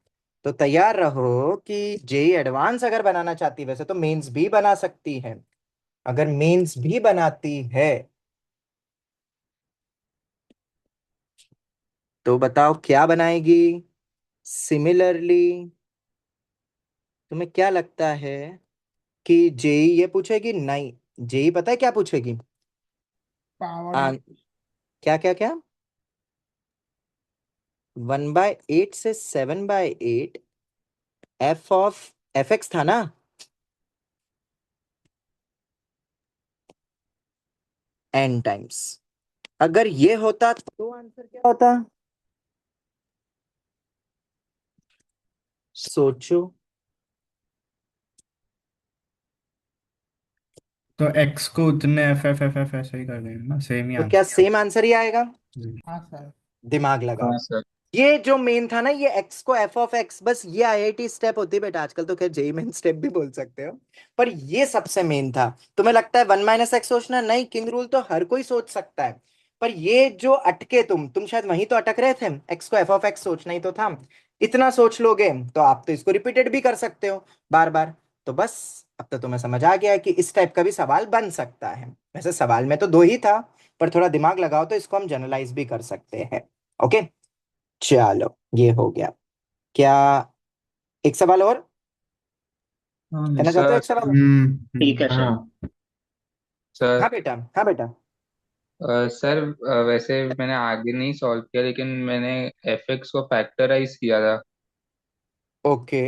तो तैयार रहो कि जेई एडवांस अगर बनाना चाहती है, वैसे तो मेंस भी बना सकती है, अगर मेंस भी बनाती है तो बताओ क्या बनाएगी? सिमिलरली तुम्हें क्या लगता है कि जेई ये पूछेगी? नहीं, जेई पता है क्या पूछेगी? पावर आन, क्या क्या क्या? 1/8 से 7/8 एफ ऑफ एफ एक्स था ना, एन टाइम्स। अगर ये होता तो आंसर क्या होता? सोचो। तो एक्स को उतने एफ एफ एफ एफ ऐसे ही कर देंगे ना, सेम ही तो क्या आंसर। सेम आंसर ही आएगा? हाँ सर। दिमाग लगाओ। हाँ सर। ये जो मेन था ना, ये एक्स को एफ ऑफ एक्स, बस ये आईआईटी स्टेप होती है बेटा, आजकल तो खैर जेई मेन स्टेप भी बोल सकते हो, पर ये सबसे मेन था। तुम्हें लगता है 1 - x सोचना, नहीं, किंग रूल तो हर कोई सोच सकता है, पर ये जो अटके तुम शायद वहीं तो अटक रहे थे, एक्स को एफ ऑफ एक्स सोचना ही तो था। इतना सोच लोगे तो आप तो इसको रिपीटेड भी कर सकते हो बार बार। तो बस अब तो तुम्हें समझ आ गया है कि इस टाइप का भी सवाल बन सकता है। वैसे सवाल में तो दो ही था, पर थोड़ा दिमाग लगाओ तो इसको हम जनरलाइज भी कर सकते हैं। ओके, चलो ये हो गया। क्या एक सवाल और कहना चाहते हो? सर एक सवाल और? ठीक है सर। हाँ सर हाँ बेटा, हाँ बेटा। सर वैसे मैंने आगे नहीं सॉल्व किया, लेकिन मैंने एफ एक्स को फैक्टराइज किया था, ओके।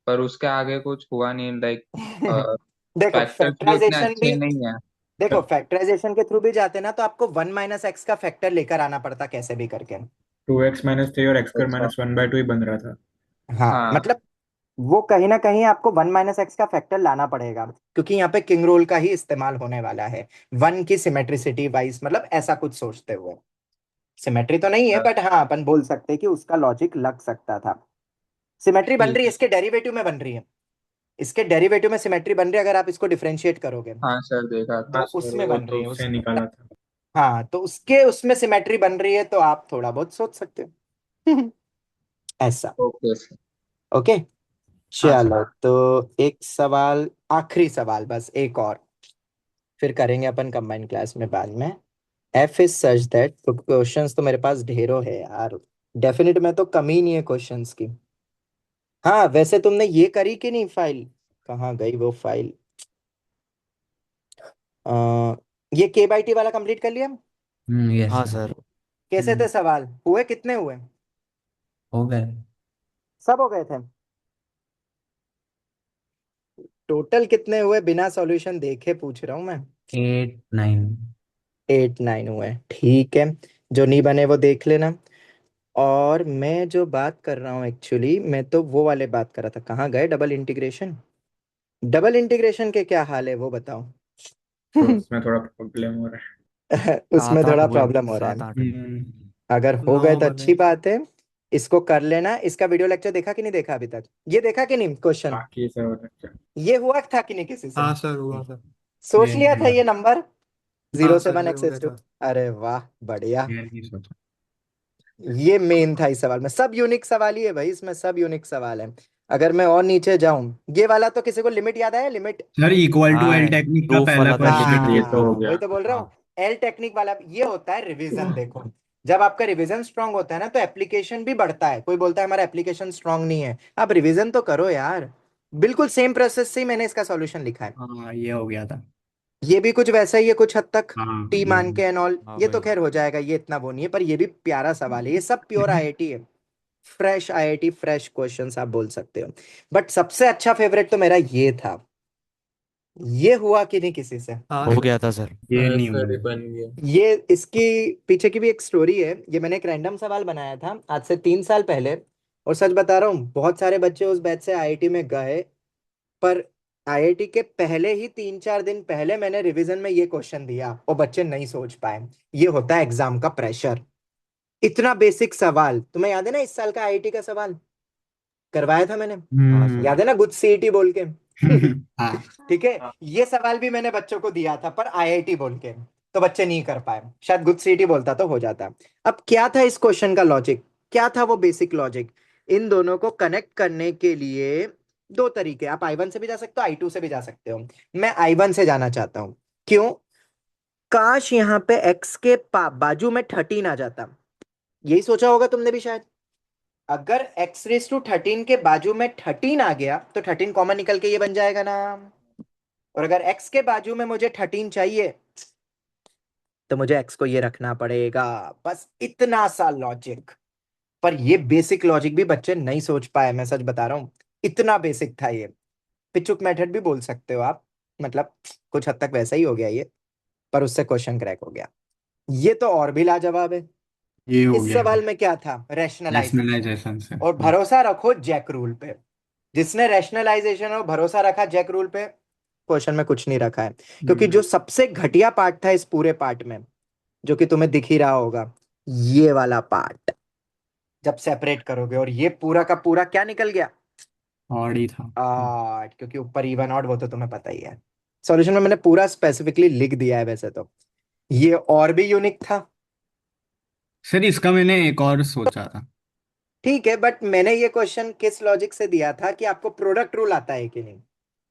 पर उसके आगे कुछ हुआ नहीं, लाइक देखो फैक्टर्स भी उतने फैक्टराइजेशन अच्छे भी, नहीं है। देखो फैक्टराइजेशन के थ्रू भी जाते ना, तो आपको 1 - x का फैक्टर लेकर आना पड़ता कैसे भी करके। 2x - 3 और x² अच्छा। -1/2 ही बन रहा था। हाँ हाँ। मतलब वो कहीं ना कहीं आपको 1 - x का फैक्टर लाना पड़ेगा, क्योंकि यहाँ पे किंग रोल का ही इस्तेमाल होने वाला है, वन की सिमेट्रिसिटी वाइज, मतलब ऐसा कुछ सोचते हुए। सिमेट्री तो नहीं है, बट हाँ अपन बोल सकते हैं कि उसका लॉजिक लग सकता था। सिमेट्री बन ठीक रही है, है। इसके डेरिवेटिव में बन रही है, इसके डेरिवेटिव में सिमेट्री बन रही है, अगर आप इसको डिफरेंशिएट करोगे हाँ सर, देखा तो था। हाँ सर, उसमें वो बन रही तो है उससे उसमें। निकाला था। हाँ तो उसके उसमें सिमेट्री बन रही है, तो आप थोड़ा बहुत सोच सकते हो। ऐसा। Okay sir. ओके, हाँ सर। चलो तो एक सवाल, आखिरी सवाल बस एक और, फिर करेंगे अपन कंबाइंड क्लास में बाद में। एफ इज सच दैट, तो क्वेश्चंस तो मेरे पास ढेरों है यार, डेफिनेट में तो कमी नहीं है क्वेश्चंस की। हाँ वैसे तुमने ये करी कि नहीं फाइल, कहाँ गई वो फाइल? आ, ये के बाई टी वाला कंप्लीट कर लिया? यस हाँ सर। सर। कैसे थे सवाल, हुए कितने हुए? हो गए। सब हो गए थे? टोटल कितने हुए, बिना सॉल्यूशन देखे पूछ रहा हूँ मैं। 8 9। 8 9 हुए, ठीक है। जो नहीं बने वो देख लेना। और मैं जो बात कर रहा हूँ एक्चुअली, मैं तो वो वाले बात कर रहा था, कहाँ गए डबल इंटीग्रेशन? डबल इंटीग्रेशन के क्या हाल है वो बताओ। तो उसमें थोड़ा प्रॉब्लम हो रहा उसमें 7 8 थोड़ा हुए, प्रॉब्लम हो रहा है। 7 8 है। हुए। अगर हो 9 गए तो बने। अच्छी बात है, इसको कर लेना। इसका वीडियो लेक्चर देखा कि नहीं देखा अभी तक? ये देखा कि नहीं क्वेश्चन? बाकी सर हो रहा है। ये हुआ था कि नहीं किसी से? हाँ सर, हुआ सर। सोच ये लिया था नहीं। ये नंबर हाँ 0 से 1 सर, ये हो गया एक्सेस टू? था। अरे वाह, बढ़िया। ये नहीं सोचा। ये मेन था इस सवाल में, सब यूनिक सवाल ही है भाई, इसमें सब यूनिक सवाल है। अगर मैं और नीचे जाऊं, ये वाला तो किसी को लिमिट याद है? Limit, sir equal to L हाँ, टेक्निक का प्रूफ पहला वाला था लिमिट क्वेश्चन। ये तो प्रूफ। हो हाँ गया। वही तो बोल रहा हाँ। हूँ। एल टेक्निक वाला ये होता है रिवीजन। देखो जब आपका रिवीजन स्ट्रांग होता है ना, तो एप्लीकेशन भी बढ़ता है। कोई बोलता है हमारा एप्लीकेशन स्ट्रांग नहीं है, आप रिवीजन तो करो यार। बिल्कुल सेम प्रोसेस से ही मैंने इसका सॉल्यूशन लिखा है। हाँ, ये हो गया था। ये भी कुछ वैसा ही है कुछ हद तक, हाँ टी ये। मान के एंड ऑल, हाँ ये तो भाई। खैर हो जाएगा, ये इतना वो नहीं है, पर ये भी प्यारा सवाल है। ये सब प्योर आईआईटी है, फ्रेश आईआईटी, फ्रेश क्वेश्चंस आप बोल सकते हो। बट सबसे अच्छा फेवरेट तो मेरा ये था। ये हुआ कि नहीं किसी से? हाँ हो सर, गया था सर। ये नहीं सर ये हुआ। बन गया। ये इसकी पीछे की भी एक स्टोरी है। ये मैंने एक रैंडम सवाल बनाया था आज से 3 साल पहले, और सच बता रहा हूँ बहुत सारे बच्चे उस बैच से आईआईटी में गए, पर आईआईटी के पहले ही 3 4 दिन पहले मैंने रिवीजन में ये क्वेश्चन दिया और बच्चे नहीं सोच पाए। ये होता है एग्जाम का प्रेशर। इतना बेसिक सवाल तुम्हें याद है ना, इस साल का आईआईटी का सवाल करवाया था मैंने, हाँ सर। याद है ना, गुड सीईटी बोल के। हाँ। ठीक है, ये सवाल भी मैंने बच्चों को दिया था, पर आईआईटी बोल के, तो बच्चे नहीं कर पाए। शायद गुड सीईटी बोलता तो हो जाता। अब क्या था इस क्वेश्चन का लॉजिक, क्या था वो बेसिक लॉजिक? इन दोनों को कनेक्ट करने के लिए दो तरीके, आप आई वन से भी जा सकते हो, आई टू से भी जा सकते हो। मैं आई वन से जाना चाहता हूं। क्यों? काश यहाँ पे एक्स के बाजू में 13 आ जाता। यही सोचा होगा तुमने भी शायद। अगर x⁻13 के बाजू में 13 आ गया, तो 13 कॉमन निकल के ये बन जाएगा ना। और अगर x के बाजू में मुझे 13 चाहिए, तो मुझे x को ये रखना पड़ेगा। बस इतना सा लॉजिक। पर ये बेसिक लॉजिक भी बच्चे नहीं सोच पाए, मैं सच बता रहा हूँ। इतना बेसिक था ये, पिचुक मेथड भी बोल सकते हो आप, मतलब कुछ हद तक वैसा ही हो गया ये, पर उससे क्वेश्चन क्रैक हो गया। ये तो और भी लाजवाब है। ये हो इस गया। सवाल में क्या था? रैशनलाइजेशन। रैशनलाइजेशन से। और भरोसा रखो जैक रूल पे। जिसने रैशनलाइजेशन और भरोसा रखा जैक रूल पे, क्वेश्चन में कुछ नहीं रखा है। क्योंकि जो सबसे घटिया पार्ट था इस पूरे पार्ट में, जो कि तुम्हें दिख ही रहा होगा, ये वाला पार्ट, जब सेपरेट करोगे, और ये पूरा का पूरा क्या निकल गया, ऑड ही था। 8, क्योंकि ऊपर इवन ऑड वो तो तुम्हें पता ही है। सॉल्यूशन में मैंने पूरा स्पेसिफिकली लिख दिया है वैसे तो। ये और भी यूनिक था। सर इसका मैंने एक और सोचा था। ठीक है, बट मैंने ये क्वेश्चन किस लॉजिक से दिया था कि आपको प्रोडक्ट रूल आता है कि नहीं।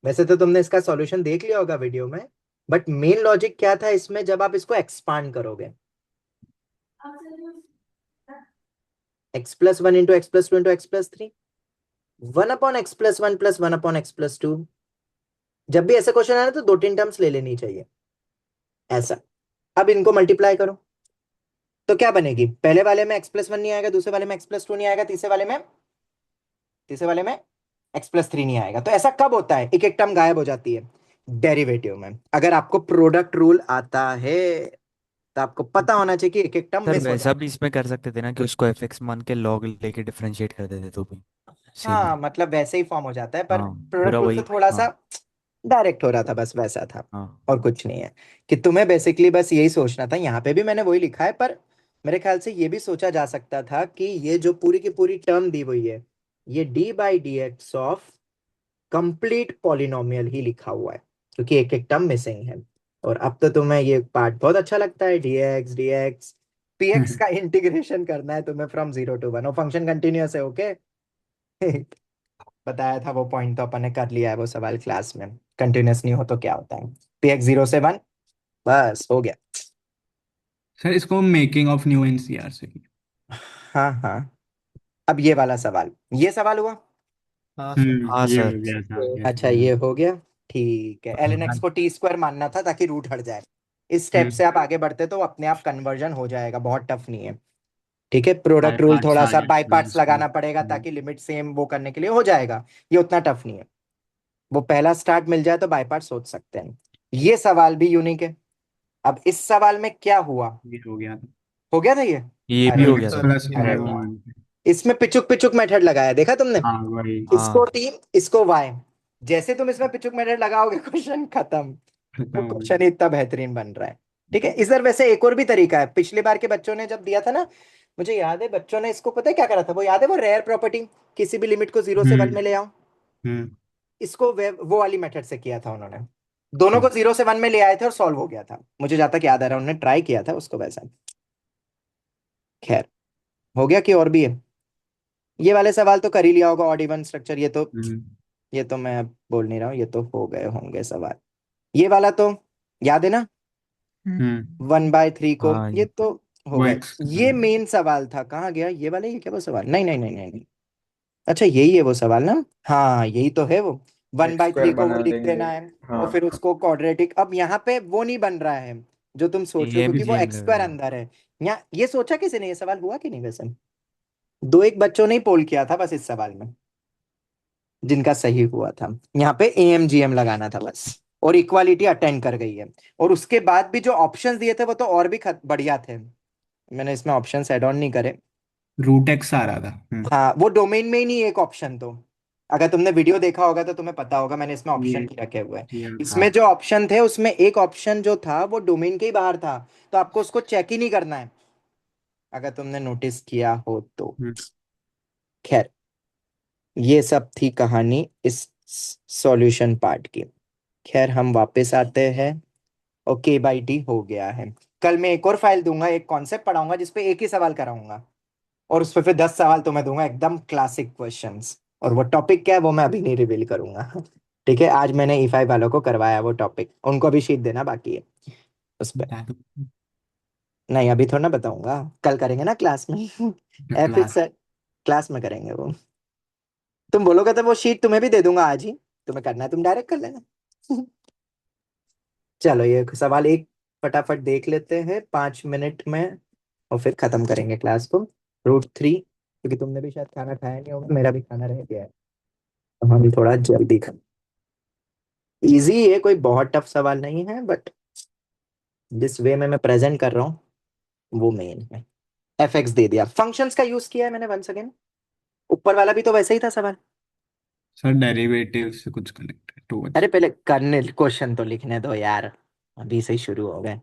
वैसे तो तुमने इसका सॉल्यूशन देख लिया होगा वीडियो में, बट मेन लॉजिक क्या था इसमें जब आप इसको एक्सपांड करोगे, x+1 into x+2 into x+3, 1/x+1 plus 1/x+2। जब भी ऐसे क्वेश्चन आए ना तो 2-3 टर्म्स ले लेनी चाहिए ऐसा। अब इनको मल्टीप्लाई करो तो क्या बनेगी, पहले वाले में x+1 नहीं आएगा, दूसरे वाले में x+2 नहीं आएगा, तीसरे वाले में x+3 नहीं आएगा। तो ऐसा कब होता है, एक एक टर्म गायब हो जाती है डेरिवेटिव में। अगर आपको प्रोडक्ट रूल आता है तो आपको पता होना चाहिए कि एक एक टर्म सर मिस हो वैसा जाता भी इसमें कर सकते थे ना कि उसको एफ एक्स मान के लॉग लेके डिफरेंशिएट कर देते तो भी है। सेम हाँ ही। मतलब वैसे ही फॉर्म हो जाता है, पर हाँ प्रोडक्ट पूरा रूल से वही। थोड़ा सा हाँ डायरेक्ट हो रहा था, बस वैसा था। हाँ। और कुछ नहीं है कि तुम्हें बेसिकली बस यही सोचना था। यहाँ पे भी मैंने वही लिखा है, पर मेरे ख्याल से ये भी सोचा जा सकता था कि ये जो पूरी की पूरी टर्म दी हुई है, ये d/dx ऑफ कंप्लीट पॉलिनोमियल ही लिखा हुआ है, क्योंकि एक एक टर्म मिसिंग है। और अब तो तुम्हें ये पार्ट बहुत अच्छा लगता है, dx px का इंटीग्रेशन करना है तुम्हें फ्रॉम 0 to 1, और फंक्शन कंटिन्यूअस है। ओके बताया था वो पॉइंट तो अपन ने कर लिया है वो सवाल क्लास में। कंटिन्यूअस नहीं हो तो क्या होता है, px 0 से 1, बस हो गया। सर इसको मेकिंग ऑफ न्यू एनसीआर से किया। हाँ हाँ। अब ये वाला सवाल, ये सवाल हुआ। हाँ सर। हाँ ये सर। हो गया था ये। अच्छा ये हो गया। ठीक है, ln x को t² मानना था ताकि रूट हट जाए। इस स्टेप से आप आगे बढ़ते तो अपने आप कन्वर्जन हो जाएगा, बहुत टफ नहीं है। ठीक है, बाय प्रोडक्ट रूल पार्ट्स थोड़ा आ सा बाय जाएगा पार्ट्स इसको। लगाना पड़ेगा ताकि लिमिट सेम वो करने के लिए हो जाएगा। ये उतना टफ नहीं है, वो पहला स्टार्ट मिल जाए तो बाय पार्ट सोच सकते हैं। ये सवाल भी यूनिक है। अब इस सवाल में क्या हुआ, ये हो गया था। हो गया था ये। ये भी अरे हो ये गया तो सर। वाह, प्लस ये अरे तो वाह। वन। इसमें पिचुक पिचुक मेथड लगाया, देखा तुमने। हाँ वही। इसको हाँ टी, इसको वाई। जैसे तुम इसमें पिचुक मेथड लगाओगे क्वेश्चन खत्म। खत्म वो हो क्वेश्चन ही इतना बेहतरीन बन रहा है। ठीक है, इस बार वैसे एक और भी तरीका है। पिछली बार के बच्चों ने जब दिया था ना, मुझे याद है बच्चों ने इसको पता है क्या करा था, वो याद है, वो रेयर प्रॉपर्टी, किसी भी लिमिट को 0 से 1 में ले आओ। हम्म। इसको वो वाली मेथड से किया था उन्होंने। दोनों को 0 से 1 में ले आए थे और सॉल्व हो गया था। मुझे जहां तक याद आ रहा है उन्होंने ट्राई किया था उसको वैसा। खैर, हो गया कि और भी है। ये वाले सवाल तो कर ही लिया होगा, ऑड इवन स्ट्रक्चर। हम्म। ये तो मैं बोल नहीं रहा हूँ, ये तो हो गए होंगे सवाल। ये वाला तो याद है ना, हम्म। 1/3 को, हाँ ये ये तो हो वो गए। एक्स। ये मेन सवाल था, कहाँ गया ये वाला, ये क्या वो सवाल, नहीं नहीं नहीं नहीं नहीं। अच्छा यही है वो सवाल ना, हाँ यही तो है वो। One x by square three को वो बना लिख देंगे। देना है, हाँ और फिर उसको क्वाड्रेटिक। अब यहाँ पे वो नहीं बन रहा है जो तुम सोच रहे हो, एम क्योंकि जी वो एम x² लगेगा। अंदर है। यहाँ ये सोचा किसी ने, ये सवाल हुआ कि नहीं वैसे। दो एक बच्चों ने ही पोल किया था बस इस सवाल में, जिनका सही हुआ था। यहाँ पे AMGM लगाना था बस, और इक्वालिटी अटेंड कर गई है। और उसके बाद भी जो ऑप्शंस दिए थे वो तो और भी बढ़िया थे। मैंने इसमें ऑप्शंस ऐड ऑन नहीं करे। रूट एक्स आ रहा था। हाँ वो डोमेन में ही नहीं एक ऑप्शन तो, अगर तुमने वीडियो देखा होगा तो तुम्हें पता होगा, मैंने इसमें ऑप्शन ये नहीं रखे हुए हैं। किया था। इसमें जो ऑप्शन थे उसमें एक ऑप्शन जो था वो डोमेन के ही बाहर था, तो आपको उसको चेक ही नहीं करना है, अगर तुमने नोटिस किया हो तो। हम्म। खैर, ये सब थी कहानी इस सॉल्यूशन पार्ट की। खैर हम वापस आते हैं, और k/t हो गया है। कल मैं एक और फाइल दूंगा, एक कॉन्सेप्ट पढ़ाऊंगा जिसपे एक ही सवाल कराऊंगा, और उस पे फिर 10 सवाल तो मैं दूंगा एकदम क्लासिक क्वेश्चंस। और वो टॉपिक क्या है वो मैं अभी नहीं रिवील करूंगा। ठीक है, आज मैंने E5 वालों को करवाया वो टॉपिक, उनको अभी शीट देना बाकी है उस पे। बता दो। नहीं अभी थोड़ा ना बताऊंगा, कल करेंगे ना क्लास में। क्लास। एफिक्स क्लास में करेंगे वो। तुम बोलोगे तो वो शीट तुम्हें भी दे दूंगा आज ही, तुम्हें करना है तुम डायरेक्ट कर लेना। चलो ये सवाल एक फटाफट देख लेते हैं 5 मिनट में, और फिर खत्म करेंगे क्लास को। √3, क्योंकि तुमने भी शायद खाना खाया नहीं होगा, मेरा भी खाना रह गया है, तो हम थोड़ा जल्दी खत्म। इजी है, कोई बहुत टफ सवाल नहीं है, बट जिस वे में मैं प्रेजेंट कर रहा हूँ वो मेन है। एफ दे दिया, फंक्शंस का यूज किया है मैंने वंस अगेन। ऊपर वाला भी तो वैसे ही था सवाल। सर डेरिवेटिव से कुछ कनेक्ट टूवर्ड्स। अरे पहले करने क्वेश्चन तो लिखने दो यार, अभी से ही शुरू हो गए।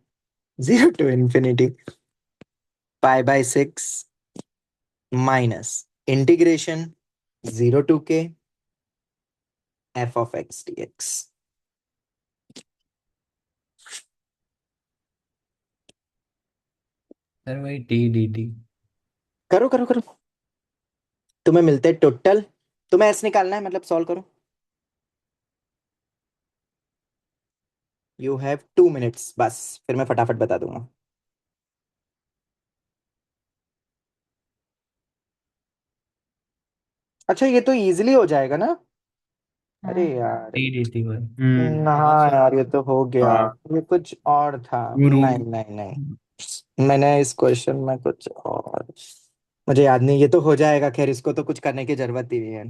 0 to ∞, π/6 minus integration 0 to k f of x dx। Sir वही टी डी टी। करो करो करो। तुम्हें मिलते टोटल, तुम्हें एस निकालना है, मतलब सॉल्व करो। यू हैव 2 minutes बस, फिर मैं फटाफट बता दूंगा। अच्छा ये तो इजीली हो जाएगा ना? अरे यार, टी डी टी पर। ना यार ये तो हो गया। हाँ ये कुछ और था। वो नहीं रूल। नहीं नहीं, मैंने इस क्वेश्चन में कुछ और, मुझे याद नहीं। ये तो हो जाएगा, खैर इसको तो कुछ करने की जरूरत ही नहीं है।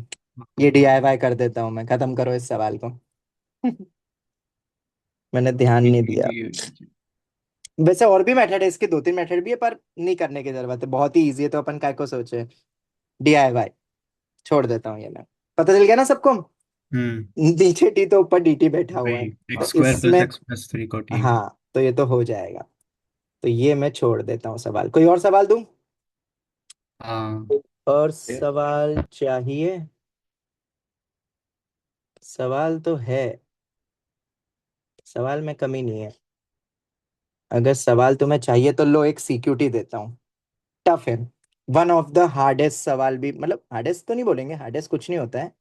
ये DIY कर देता हूँ मैं, खत्म करो इस सवाल को। मैंने ध्यान नहीं दिया। वैसे और भी मेथड है इसके, 2-3 मेथड भी है, पर नहीं करने की जरूरत है, बहुत ही इजी है, तो अपन काय को सोचे। DIY छोड़ देता हूँ ये मैं। पता चल गया ना सबको? नीचे टी तो ऊपर DT बैठा हुआ वही है, तो एक्स स्क्वायर प्लस इसमें एक्स प्लस थ्री को टी। हाँ, तो ये तो हो जाएगा। तो ये मैं छोड़ देता हूँ सवाल। कोई और सवाल दूं? हाँ और सवाल चाहिए? सवाल तो है, सवाल में कमी नहीं है। अगर सवाल तुम्हें चाहिए तो लो, एक CQT देता हूँ। टफ है, वन ऑफ द हार्डेस्ट सवाल भी, मतलब हार्डेस्ट तो नहीं बोलेंगे, हार्डेस्ट कुछ नहीं होता है।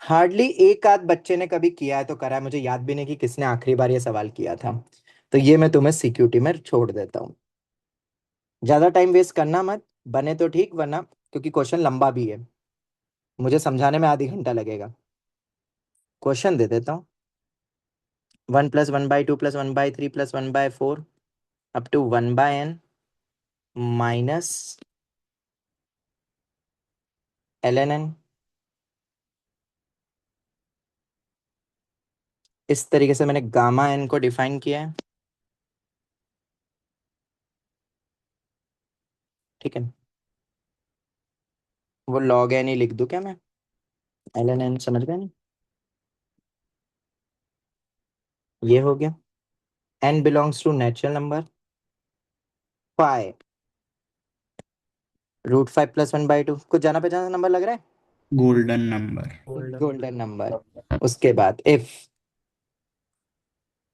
हार्डली एक आध बच्चे ने कभी किया है तो करा है, मुझे याद भी नहीं कि किसने आखिरी बार ये सवाल किया था। तो ये मैं तुम्हें CQT में छोड़ देता हूँ। ज्यादा टाइम वेस्ट करना मत, बने तो ठीक, वरना क्योंकि क्वेश्चन लंबा भी है, मुझे समझाने में आधी घंटा लगेगा। क्वेश्चन दे देता हूँ। 1+1/2+1/3+1/4 up to 1/n minus ln n। इस तरीके से मैंने गामा n को डिफाइन किया है, ठीक है। वो log n ही लिख दूं क्या मैं? ln n समझ गए नहीं? ये हो गया। n belongs to natural number, five √5 + 1/2 कुछ जाना पहचाना नंबर लग रहा है, गोल्डन नंबर। Golden number. उसके बाद इफ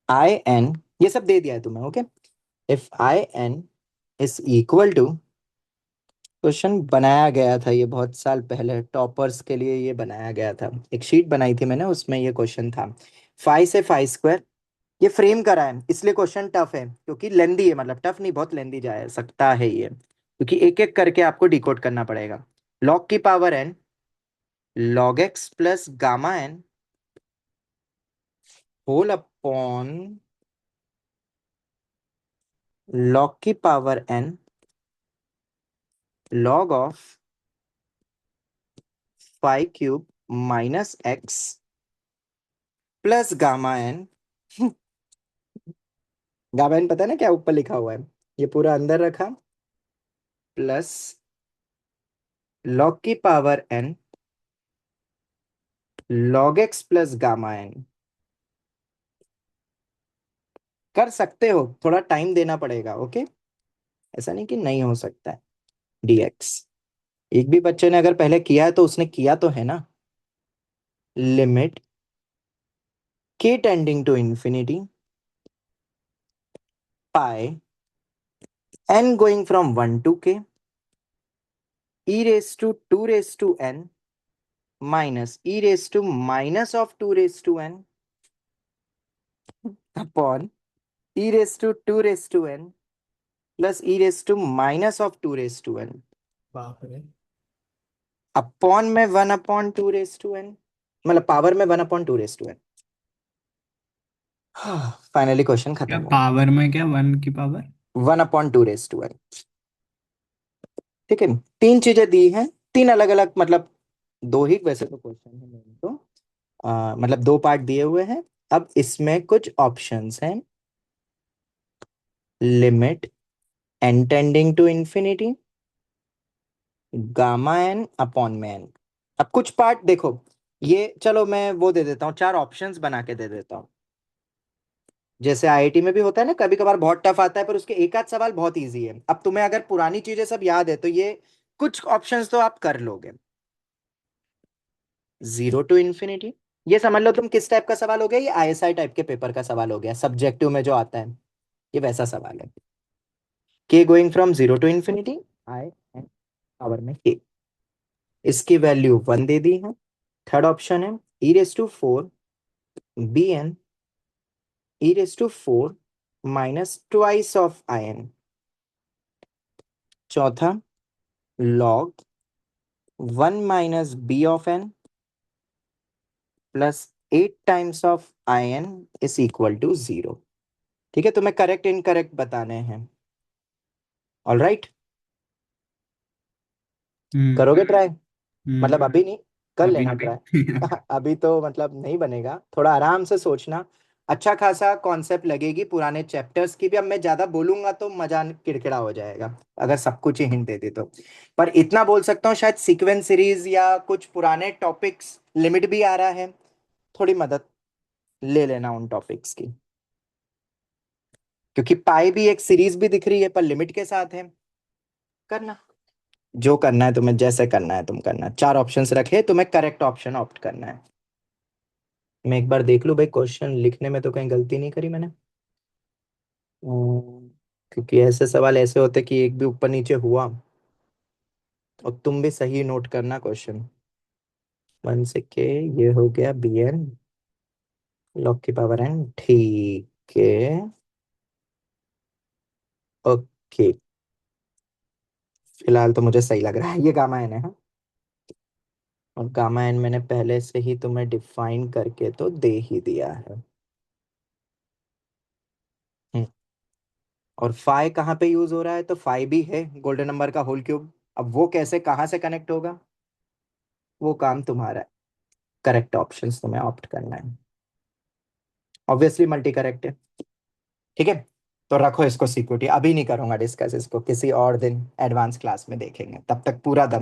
आई एन, ये सब दे दिया है तुम्हें, okay. If I n is equal to, question बनाया गया था ये बहुत साल पहले, टॉपर्स के लिए ये बनाया गया था, एक शीट बनाई थी मैंने, उसमें ये क्वेश्चन था। 5 से 5 स्क्वायर, ये फ्रेम करा है इसलिए क्वेश्चन टफ है, क्योंकि लेंदी है, मतलब टफ नहीं, बहुत लेंदी जा सकता है ये, क्योंकि एक एक करके आपको डिकोड करना पड़ेगा। log की power n log x plus gamma n whole upon log की power n log of 5³ minus x plus gamma n। Gamma n पता है ना क्या ऊपर लिखा हुआ है, ये पूरा अंदर रखा, प्लस log की power n log x plus gamma n। कर सकते हो, थोड़ा टाइम देना पड़ेगा, ओके। ऐसा नहीं कि नहीं हो सकता है। dx, एक भी बच्चे ने अगर पहले किया है तो उसने किया तो है ना। Limit k tending to infinity pi n going from 1 to k e raise to 2 raise to n minus e raise to minus of 2 raise to n upon e raise to 2 raise to n plus e raise to minus of 2 raise to n बाप रे। Upon में 1/2 raise to n, मतलब power में 1/2 raise to n। Finally question क्या खत्म हो, power में, क्या वन की पावर? 1/2 रेस टू n, ठीक है। तीन चीजें दी हैं, तीन अलग अलग, मतलब दो ही वैसे तो क्वेश्चन है मेन तो, मतलब दो पार्ट दिए हुए हैं। अब इसमें कुछ ऑप्शंस हैं। Limit n tending to infinity gamma n upon में n। अब कुछ पार्ट देखो, ये चलो मैं वो दे देता हूँ, चार ऑप्शंस बना के दे देता हूँ। जैसे IIT में भी होता है ना, कभी कभार बहुत टफ आता है, पर उसके एक आध सवाल बहुत इजी है। अब तुम्हें अगर पुरानी चीजें सब याद है तो ये कुछ ऑप्शंस तो आप कर लोगे। 0 टू इन्फिनिटी, ये समझ लो तुम किस टाइप का सवाल हो गया, ये आईएसआई टाइप के पेपर का सवाल हो गया, सब्जेक्टिव में जो आता है ये वैसा सवाल है। K going from 0 to infinity, I n power में के, इसकी वैल्यू 1 दे दी है। थर्ड ऑप्शन है e raise to 4 b n e raise to 4 minus twice of I n. चौथा log 1 minus b of n plus 8 times of I n is equal to 0। ठीक है, तुम्हें करेक्ट इनकरेक्ट बताने हैं। ऑल राइट, करोगे try? मतलब अभी नहीं, कर अभी लेना नहीं। ट्राई। अभी तो मतलब नहीं बनेगा, थोड़ा आराम से सोचना। अच्छा खासा कॉन्सेप्ट लगेगी पुराने चैप्टर्स की भी। अब मैं ज्यादा बोलूंगा तो मजा किरकिरा हो जाएगा अगर सब कुछ ही हिंट दे दे तो। पर इतना बोल सकता हूँ, शायद सीक्वेंस सीरीज या कुछ पुराने टॉपिक्स, लिमिट भी आ रहा है, थोड़ी मदद ले लेना उन टॉपिक्स की, क्योंकि पाई भी एक सीरीज भी दिख रही है पर लिमिट के साथ है। करना जो करना है तुम्हें, जैसे करना है तुम करना। 4 ऑप्शंस रखे, तुम्हें करेक्ट ऑप्शन ऑप्ट करना है। मैं एक बार देख लूं भाई, क्वेश्चन लिखने में तो कहीं गलती नहीं करी मैंने। क्योंकि ऐसे सवाल ऐसे होते कि एक भी ऊपर नीचे हुआ, और तुम भी सही नोट करना क्वेश्चन। 1 से के, ये हो गया बी एन लॉग की पावर एन, ठीक है। ओके, फिलहाल तो मुझे सही लग रहा है, ये गामा एन है, हाँ? और गामा एन मैंने पहले से ही तुम्हें डिफाइन करके तो दे ही दिया है। हम्म, और फाई कहाँ पे यूज हो रहा है, तो फाई भी है गोल्डन नंबर का होल क्यूब। अब वो कैसे कहाँ से कनेक्ट होगा, वो काम तुम्हारा है। करेक्ट ऑप्शंस तुम्हें ऑप्ट करना है, ऑब्वियसली मल्टी करेक्ट है। ठीक है, तो रखो इसको सिक्योरिटी, अभी नहीं करूंगा डिस्कस इसको, किसी और दिन एडवांस क्लास में देखेंगे। तब तक पूरा दम